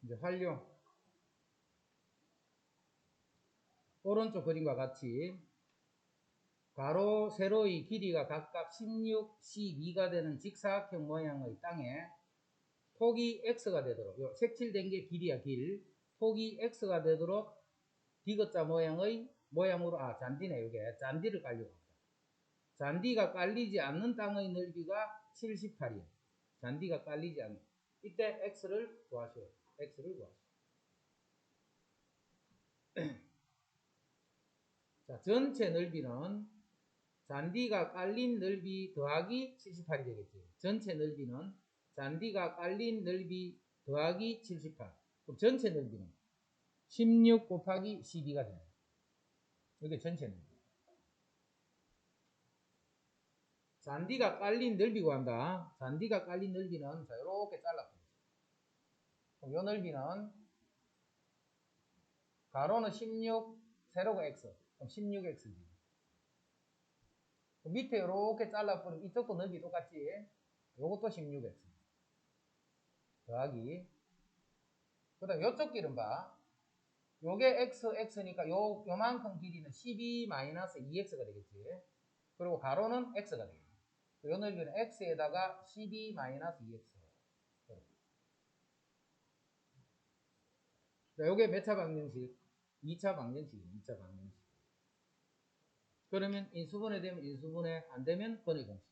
이제 활용. 오른쪽 그림과 같이 가로, 세로의 길이가 각각 16, 12가 되는 직사각형 모양의 땅에 폭이 x가 되도록, 요 색칠된 게 길이야, 길. 폭이 x가 되도록 디귿자 모양의 모양으로, 잔디네, 요게. 잔디를 깔려고 합니다. 잔디가 깔리지 않는 땅의 넓이가 78이에요. 잔디가 깔리지 않는. 이때 x를 구하시오. x를 구하시오. 자, 전체 넓이는 잔디가 깔린 넓이 더하기 78이 되겠지. 전체 넓이는 잔디가 깔린 넓이 더하기 78. 그럼 전체 넓이는 16 곱하기 12가 되네. 이게 전체 넓이. 잔디가 깔린 넓이 구한다. 잔디가 깔린 넓이는 자, 이렇게 잘라버리죠. 그럼 이 넓이는 가로는 16, 세로가 x. 그럼 16x지. 밑에 이렇게 잘라버리면 이쪽도 넓이 똑같지. 요것도 16x. 더하기. 그 다음 요쪽 길은 봐. 요게 x니까 요만큼 길이는 12-2x가 되겠지. 그리고 가로는 x가 되겠지. 요 넓이는 x에다가 12-2x. 자, 요게 몇 차 방정식? 2차 방정식이에요. 2차 방정식. 그러면 인수분해 되면 인수분해, 안 되면 번외 공식.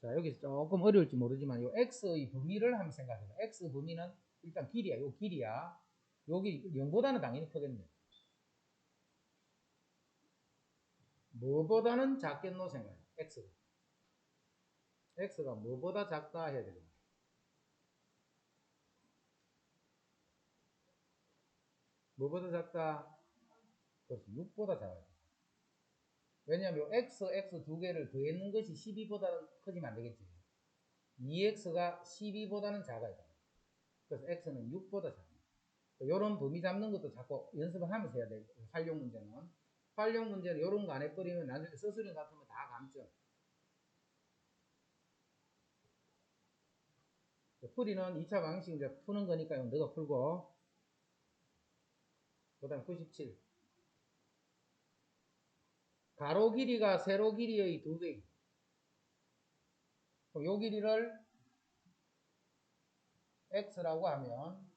자, 여기서 조금 어려울지 모르지만 요 x의 범위를 한번 생각해봐. x 범위는 일단 길이야. 요 길이야. 여기 0보다는 당연히 크겠네. 뭐보다는 작겠노 생각해. x가. x가 뭐보다 작다 해야 되겠네. 뭐보다 작다? 그렇지. 6보다 작아요. 왜냐하면 x 두 개를 더했는 것이 12보다는 크지면 안 되겠지. 2x가 12보다는 작아요. 그래서 x는 6보다 작아요. 이런 범위 잡는 것도 자꾸 연습을 하면서 해야 돼요. 활용 문제는. 활용 문제는 이런 거 안 해버리면 나중에 서술형 같으면 다 감죠. 풀이는 2차 방식 이제 푸는 거니까 너가 풀고. 그 다음 97. 가로 길이가 세로 길이의 2배. 요 길이를 x라고 하면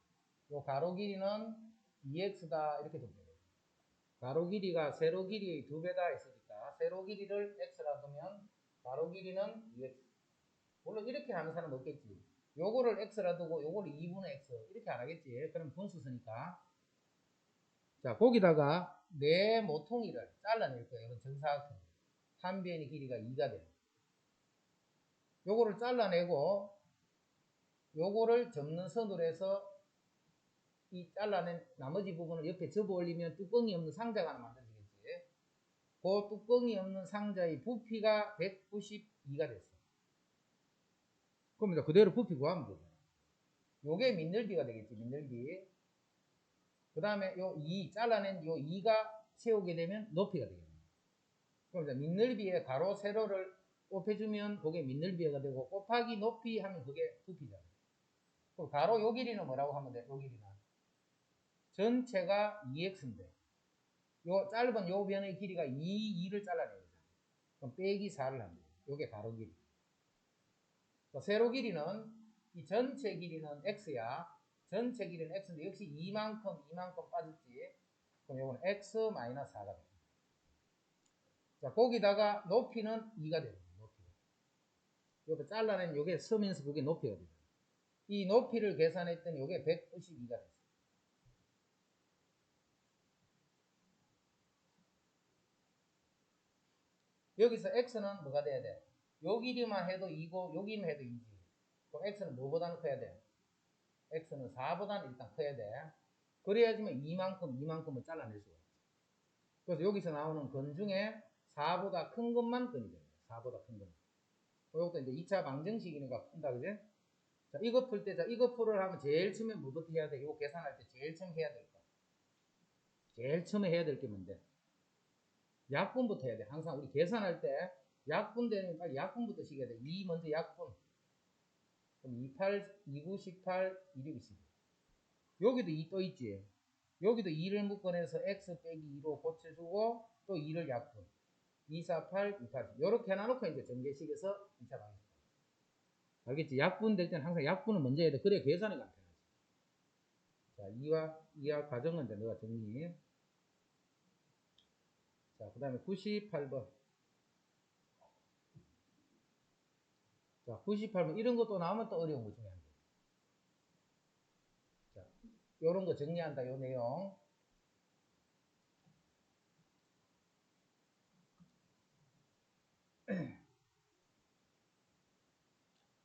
요 가로 길이는 2x다 이렇게 됩니다. 가로 길이가 세로 길이의 2배다 했으니까 세로 길이를 x라고 하면 가로 길이는 2x. 물론 이렇게 하는 사람 없겠지. 요거를 x라 두고 요거를 2분의 x 이렇게 안 하겠지. 그럼 분수쓰니까. 자, 거기다가 네 모퉁이를 잘라낼 거예요. 이런 정사각형. 한 변의 길이가 2가 돼요. 요거를 잘라내고 요거를 접는 선으로 해서 이 잘라낸 나머지 부분을 옆에 접어 올리면 뚜껑이 없는 상자가 하나 만들어지겠지. 그 뚜껑이 없는 상자의 부피가 192가 됐어. 그럼 이제 그대로 부피 구하면 되죠. 요게 밑넓이가 되겠지, 밑넓이. 그 다음에 요 2, 잘라낸 요 2가 세우게 되면 높이가 되겠네. 그럼 이제 밑넓이에 가로, 세로를 곱해주면 그게 밑넓이가 되고, 곱하기 높이 하면 그게 부피잖아. 그럼 가로 요 길이는 뭐라고 하면 돼, 요 길이는. 전체가 2x인데, 요 짧은 요 변의 길이가 2를 잘라내야 되잖아. 그럼 빼기 4를 합니다. 요게 가로 길이. 세로 길이는 이 전체 길이는 x야. 전체 길이는 x인데 역시 이만큼 빠졌지. 그럼 이거는 x 마이너스 4가 됩니다. 자, 거기다가 높이는 2가 됩니다. 높이가. 요거 잘라낸 요게 서면서 그게 높이가 됩니다. 이 높이를 계산했더니 요게 192가 됐어요. 여기서 x는 뭐가 돼야 돼? 요 길이만 해도 2고 요 길이만 해도 2지. 그럼 x는 뭐보다는 커야 돼? x는 4보다는 일단 커야 돼. 그래야지만 이만큼을 잘라낼 수가 있어. 그래서 여기서 나오는 건 중에 4보다 큰 것만 끈이 됩니다. 4보다 큰 것만. 이것도 이제 2차 방정식이니까 푼다, 그지? 자, 이거 풀 때, 자, 이거 풀으려면 제일 처음에 뭐부터 해야 돼? 이거 계산할 때 제일 처음 해야 될 거. 제일 처음에 해야 될 게 뭔데? 약분부터 해야 돼. 항상 우리 계산할 때 약분 되면 빨리 약분부터 시켜야 돼. 2 먼저 약분. 그럼 28, 29, 18, 26, 22. 여기도 2 또 있지. 여기도 2를 묶어내서 x 빼기 2로 고쳐주고 또 2를 약분. 2, 4, 8, 2, 8. 요렇게 해놔놓고 이제 전개식에서 2차 방식. 알겠지? 약분 될 때는 항상 약분을 먼저 해야 돼. 그래 계산이 간편하지. 자, 이하 과정은 이제 내가 정리. 자, 그 다음에 98번. 자, 98번. 이런 것도 나오면 또 어려운 거 중에 한 개. 자, 요런 거 정리한다, 요 내용.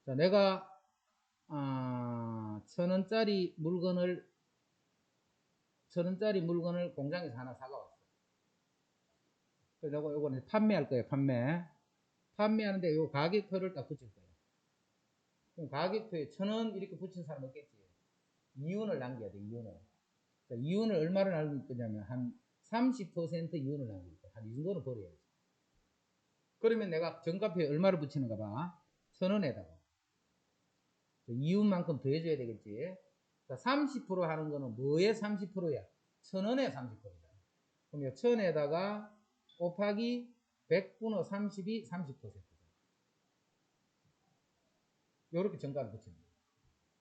자, 내가, 1,000원짜리 물건을 공장에서 하나 사가왔어. 그래서 요거는 판매할 거예요, 판매. 판매하는데 요 가격표를 딱 붙일 거예요. 그럼 가격표에 1,000원 이렇게 붙인 사람 없겠지. 이윤을 남겨야 돼, 이윤을. 자, 이윤을 얼마를 남길 거냐면, 한 30% 이윤을 남길 거야. 한 이 정도는 벌어야지. 그러면 내가 정가표에 얼마를 붙이는가 봐. 1,000원에다가. 이윤만큼 더해줘야 되겠지. 자, 30% 하는 거는 뭐의 30%야? 1,000원의 30%다. 그럼 1,000에다가 곱하기 100분의 30이 30%다. 요렇게 정가를 붙이는 거야.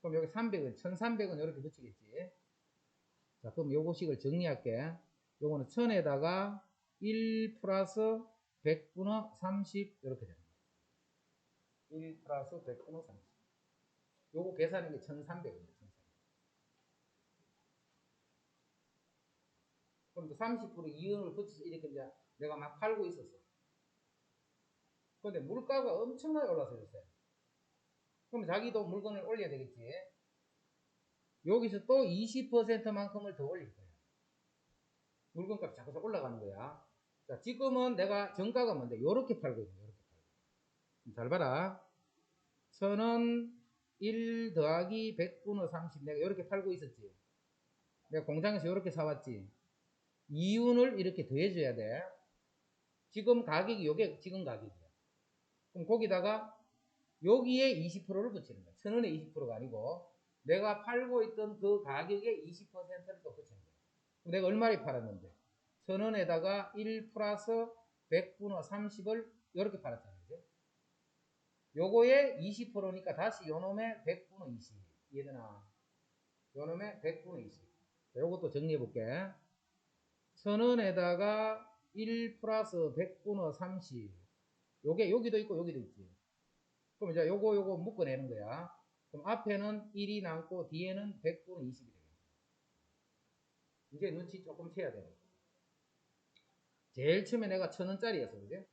그럼 여기 300은, 1,300은 요렇게 붙이겠지. 자, 그럼 요거식을 정리할게. 요거는 1,000에다가 1 플러스 100분의 30 이렇게 됩니다. 1 플러스 100분의 30. 요거 계산한 게 1,300입니다. 1,300. 그럼 30% 이윤을 붙여서 이렇게 이제 내가 막 팔고 있었어. 근데 물가가 엄청나게 올라서 줬어요. 그럼 자기도 물건을 올려야 되겠지. 여기서 또 20%만큼을 더 올릴 거야. 물건값이 자꾸 올라가는 거야. 자, 지금은 내가 정가가 뭔데? 요렇게 팔고 있는 거야. 요렇게 팔고. 잘 봐라. 1,000원 1 더하기 100분의 30 내가 이렇게 팔고 있었지. 내가 공장에서 이렇게 사왔지. 이윤을 이렇게 더해줘야 돼. 지금 가격이 요게 지금 가격이야. 그럼 거기다가 여기에 20%를 붙이는 거야. 1,000원에 20%가 아니고 내가 팔고 있던 그 가격에 20%를 또 붙이는 거야. 그럼 내가 얼마에 팔았는데 1,000원에다가 1 플러스 100분의 30을 이렇게 팔았잖아. 그죠? 요거에 20%니까 다시 요놈의 100분의 20. 이해되나? 요놈의 100분의 20. 자, 요것도 정리해 볼게. 1,000원에다가 1 플러스 100분의 30. 요게 여기도 있고 여기도 있지. 그럼 이제 요거 묶어내는 거야. 그럼 앞에는 1이 남고 뒤에는 100분의 20이 되겠다. 이제 눈치 조금 채야 돼. 제일 처음에 내가 1,000원짜리였어. 그지?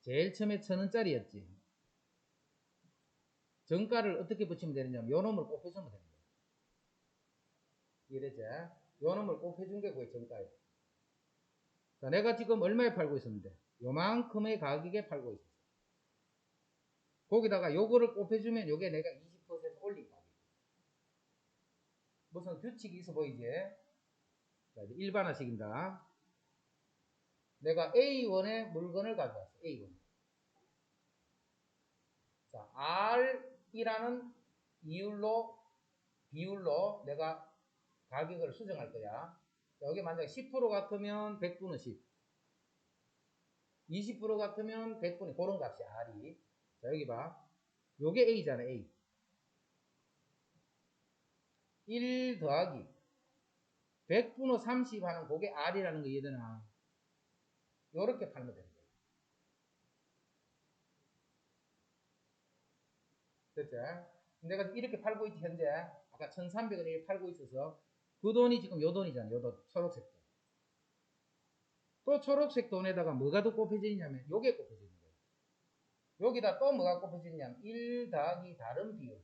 제일 처음에 1,000원짜리였지. 정가를 어떻게 붙이면 되느냐면 요 놈을 꼭 해주면 되는 거야. 이해되지? 요 놈을 꼭 해준 게 그게 정가야. 자, 내가 지금 얼마에 팔고 있었는데 요만큼의 가격에 팔고 있었어. 거기다가 요거를 곱해주면 요게 내가 20% 올린 가격. 무슨 규칙이 있어 보이지? 자, 이제 일반화식입니다. 내가 A1에 물건을 가져왔어. A1. 자, R이라는 비율로 내가 가격을 수정할 거야. 자, 여기 만약에 10% 같으면 100분의 10. 20% 같으면 100분의 그런 값이 R이. 자, 여기 봐. 요게 A잖아, A. 1 더하기 100분의 30 하는 그게 R이라는 거 이해되나? 요렇게 팔면 되는 거예요. 됐죠? 내가 이렇게 팔고 있지, 현재. 아까 1300원에 팔고 있어서 그 돈이 지금 요 돈이잖아. 요 돈, 초록색 돈. 또 초록색 돈에다가 뭐가 더 곱해져 있냐면 요게 곱해져 있는 거예요. 여기다 또 뭐가 곱해져 있냐면 1 더하기 다른 비율.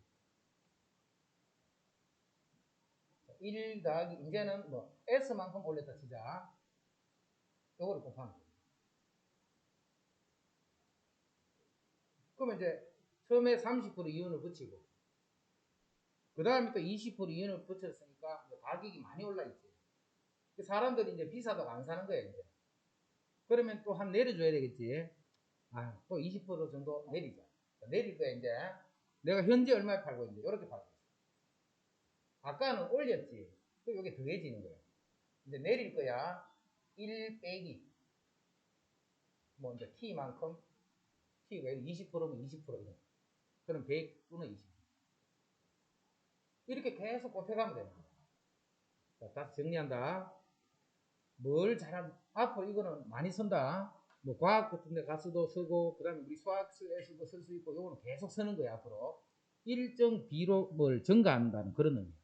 1 더하기 이제는 뭐 S만큼 올렸다 치자. 요거를 곱하면 돼요. 그러면 이제 처음에 30% 이윤을 붙이고 그 다음에 또 20% 이윤을 붙였으니까 가격이 많이 올라있지. 사람들이 이제 비싸다고 안 사는 거야 이제. 그러면 또 한 내려줘야 되겠지. 아, 또 20% 정도 내리자. 내릴 거야 이제. 내가 현재 얼마에 팔고 있는데 이렇게 팔고 있어. 아까는 올렸지. 그럼 이게 더해지는 거야. 이제 내릴 거야. 1 빼기 뭐 이제 t만큼 t가 20%면 20% 이런. 그럼 100분의 20. 이렇게 계속 곱해가면 되는 거야. 자, 다시 정리한다. 뭘 잘하면 앞으로 이거는 많이 쓴다. 뭐 과학 같은 데 가서도 쓰고 그다음에 우리 수학에서도 쓸 수 있고 요거는 계속 쓰는 거야 앞으로. 일정 비로 뭘 증가한다는 그런 의미야.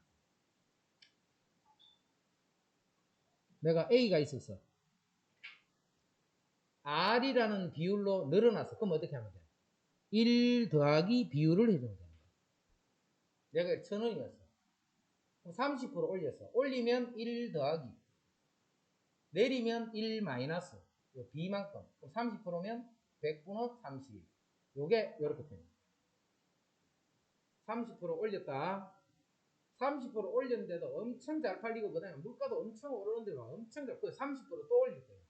내가 A가 있었어. R이라는 비율로 늘어났어. 그럼 어떻게 하면 돼? 1 더하기 비율을 해주면 되는 거야. 내가 1000원이었어. 그럼 30% 올렸어. 올리면 1 더하기. 내리면 1 마이너스. B만큼. 그럼 30%면 100분의 30. 요게 요렇게 됩니다. 30% 올렸다. 30% 올렸는데도 엄청 잘 팔리고 그다음에 물가도 엄청 오르는데 막 엄청 잘. 30%또 올릴 거예요.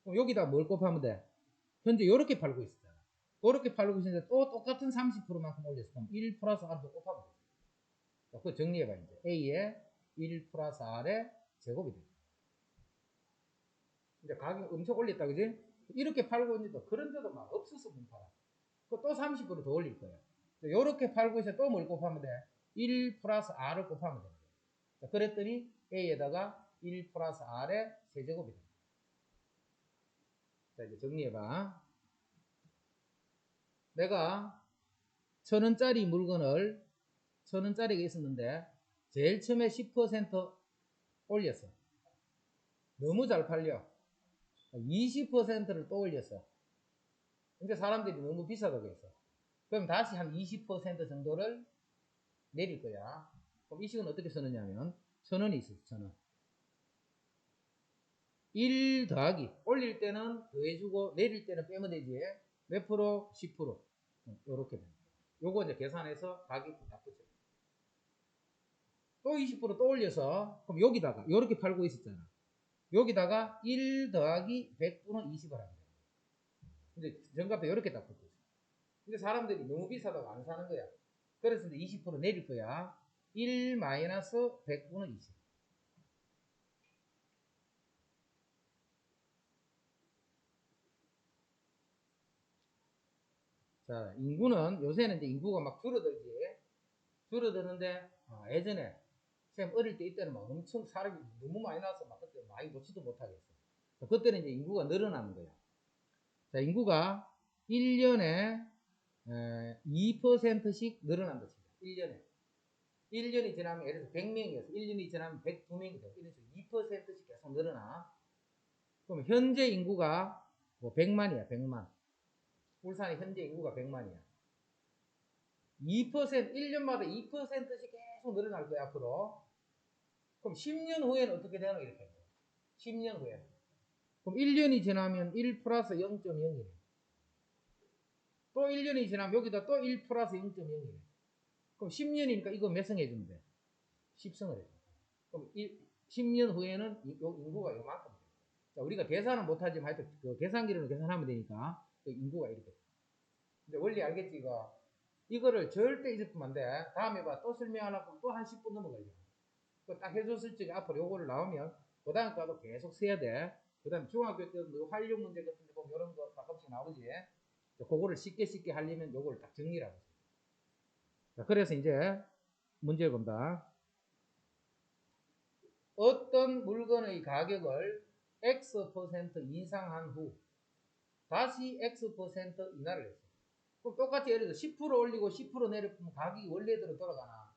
그럼 여기다 뭘 곱하면 돼? 현재 이렇게 팔고 있었잖아. 그렇게 팔고 있는데 또 똑같은 30%만큼 올렸어. 그럼 1 플러스 R도 곱하면 돼. 그거 정리해봐 이제. A에 1 플러스 R의 제곱이 돼. 이제 가격 엄청 올렸다 그지? 이렇게 팔고 있는데 그런데도 막 없어서 못 팔아. 또 30%더 올릴 거예요. 이렇게 팔고 있어 또 뭘 곱하면 돼? 1 플러스 R을 곱하면 됩니다. 그랬더니 A에다가 1 플러스 R의 세제곱이 됩니다. 자, 이제 정리해봐. 내가 1000원짜리 물건을 1000원짜리가 있었는데 제일 처음에 10% 올렸어. 너무 잘 팔려. 20%를 또 올렸어. 근데 사람들이 너무 비싸다고 했어. 그럼 다시 한 20% 정도를 내릴 거야. 그럼 이 식은 어떻게 쓰느냐면 1000원이 있어. 1000원. 1 더하기 올릴 때는 더해주고 내릴 때는 빼면 되지. 몇 프로? 10%. 요렇게 됩니다. 요거 이제 계산해서 가격 다 붙여. 또 20%또 올려서 그럼 여기다가 요렇게 팔고 있었잖아. 여기다가 1 더하기 100분의 20을 하면 돼. 근데 정답에 이렇게 딱 붙어 있어. 근데 사람들이 너무 비싸다고 안 사는 거야. 그래서 이제 20% 내릴 거야. 1 마이너스 100분의 20. 자, 인구는 요새는 이제 인구가 막 줄어들지. 줄어드는데 예전에 쌤 어릴 때 이때는 막 엄청 사람이 너무 많이 나와서 막 그때 많이 놓지도 못하겠어. 그때는 이제 인구가 늘어나는 거야. 자, 인구가 1년에 2%씩 늘어난다 칩니다. 1년에. 1년이 지나면 예를 들어서 100명이었어. 1년이 지나면 102명이 돼. 이런 식으로 2%씩 계속 늘어나. 그럼 현재 인구가 뭐 100만이야. 100만. 울산의 현재 인구가 100만이야. 2%, 1년마다 2%씩 계속 늘어날 거야, 앞으로. 그럼 10년 후에는 어떻게 되나? 이렇게. 10년 후에. 그럼 1년이 지나면 1 플러스 0.0이래. 또 1년이 지나면 여기다 또 1 플러스 0.0이래. 그럼 10년이니까 이거 몇 성 해주면 돼? 10성을 해줘. 그럼 10년 후에는 인구가 요만큼 돼. 자, 우리가 계산은 못하지만 하여튼 그 계산기로 계산하면 되니까 그 인구가 이렇게 돼. 근데 원리 알겠지, 이거? 이거를 절대 잊으면 안 돼. 다음에 봐. 또 설명하려고 또 한 10분 넘어 걸려. 딱 해줬을 적에 앞으로 요거를 나오면 그 다음 과도 계속 써야 돼. 그 다음에 중학교 때도 활용 문제 같은 데 보면 이런 거 가끔씩 나오지. 그거를 쉽게 하려면 요거를 딱 정리를 하고 있어요. 자, 그래서 이제 문제를 본다. 어떤 물건의 가격을 X% 인상한 후 다시 X% 인하를 했어요. 그럼 똑같이 예를 들어 10% 올리고 10% 내려보면 가격이 원래대로 돌아가나?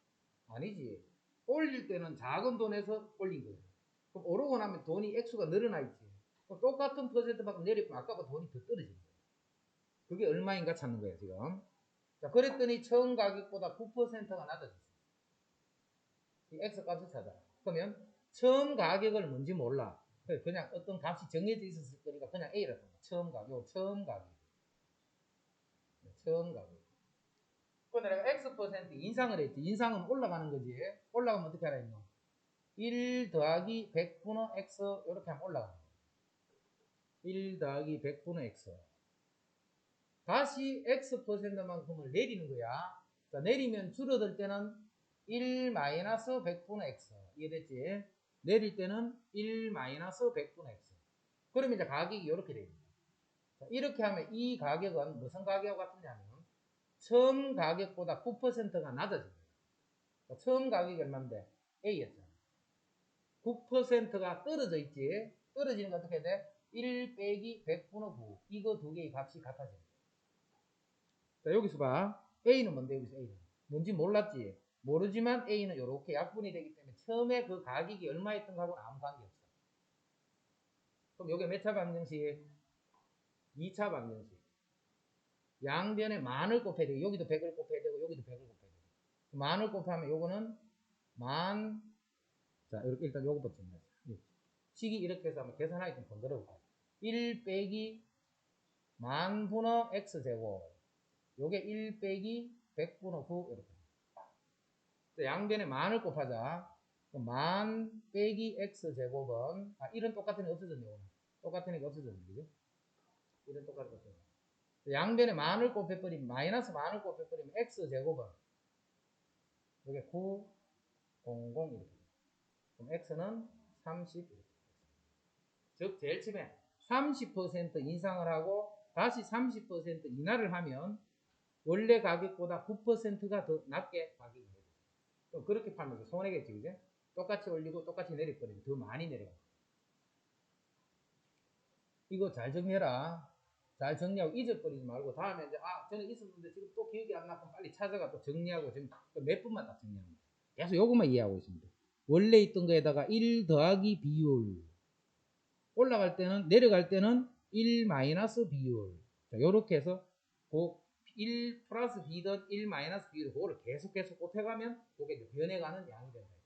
아니지. 올릴 때는 작은 돈에서 올린 거예요. 그럼 오르고 나면 돈이 액수가 늘어나 있지. 그럼 똑같은 퍼센트만큼 내려보면 아까보다 돈이 더 떨어지는 거예요. 그게 얼마인가 찾는 거예요, 지금. 자, 그랬더니 처음 가격보다 9%가 낮아졌어요. 이 X 값을 찾아. 그러면 처음 가격을 뭔지 몰라. 그냥 어떤 값이 정해져 있었을 거니까 그냥 A라고 합니다. 처음 가격, 처음 가격. 처음 가격. 그런데 내가 X% 인상을 했지. 인상은 올라가는 거지. 올라가면 어떻게 하라 했노? 1 더하기 100분의 X 이렇게 하면 올라가는 거야. 1 더하기 100분의 X. 다시 X%만큼을 내리는 거야. 자, 내리면 줄어들 때는 1 마이너스 100분의 X. 이해됐지? 내릴 때는 1 마이너스 100분의 X. 그러면 이제 가격이 이렇게 됩니다. 자, 이렇게 하면 이 가격은 무슨 가격 같으냐면 처음 가격보다 9%가 낮아집니다. 자, 처음 가격이 얼마인데? A였잖아. 9%가 떨어져 있지. 떨어지는 거 어떻게 돼? 1 빼기 100분의 9. 이거 두 개의 값이 같아집니다. 자, 여기서 봐. A는 뭔데, 여기서 A는? 뭔지 몰랐지? 모르지만 A는 이렇게 약분이 되기 때문에 처음에 그 가격이 얼마였던 거하고는 아무 관계없어. 그럼 요게 몇 차 방정식? 2차 방정식. 양변에 만을 곱해야 되고, 여기도 100을 곱해야 되고, 여기도 100을 곱해야 되고. 만을 곱하면 요거는 만, 자, 이렇게 일단 요거부터 정리하자. 식이 이렇게 해서 한번 계산하기 좀 번거로울까요? 1 빼기 만분의 X제곱. 요게 1 빼기 100분의 9, 이렇게. 양변에 만을 곱하자. 만 빼기 X제곱은, 1은 똑같으니까 없어졌네요. 똑같으니까 없어졌네. 그죠? 1은 똑같으니까 없어졌네. 양변에 만을 곱해버리면, 마이너스 만을 곱해버리면 X제곱은, 이게 9, 0, 0 이렇게. 그럼 X는 30 이렇게. 즉, 제일 처음에 30% 인상을 하고, 다시 30% 인하를 하면, 원래 가격보다 9%가 더 낮게 가격이 돼요. 그럼 그렇게 팔면 손해겠지, 그죠? 똑같이 올리고 똑같이 내려버리면 더 많이 내려가. 이거 잘 정리해라. 잘 정리하고 잊어버리지 말고 다음에 이제 저는 있었는데 지금 또 기억이 안 나면 빨리 찾아가 또 정리하고 지금 몇 분만 딱 정리합니다. 계속 요것만 이해하고 있습니다. 원래 있던 거에다가 1 더하기 비율. 올라갈 때는 내려갈 때는 1 마이너스 비율. 자, 요렇게 해서 1 플러스 B든 1 마이너스 B를 그거를 계속 곱해가면 그게 변해가는 양이 된다.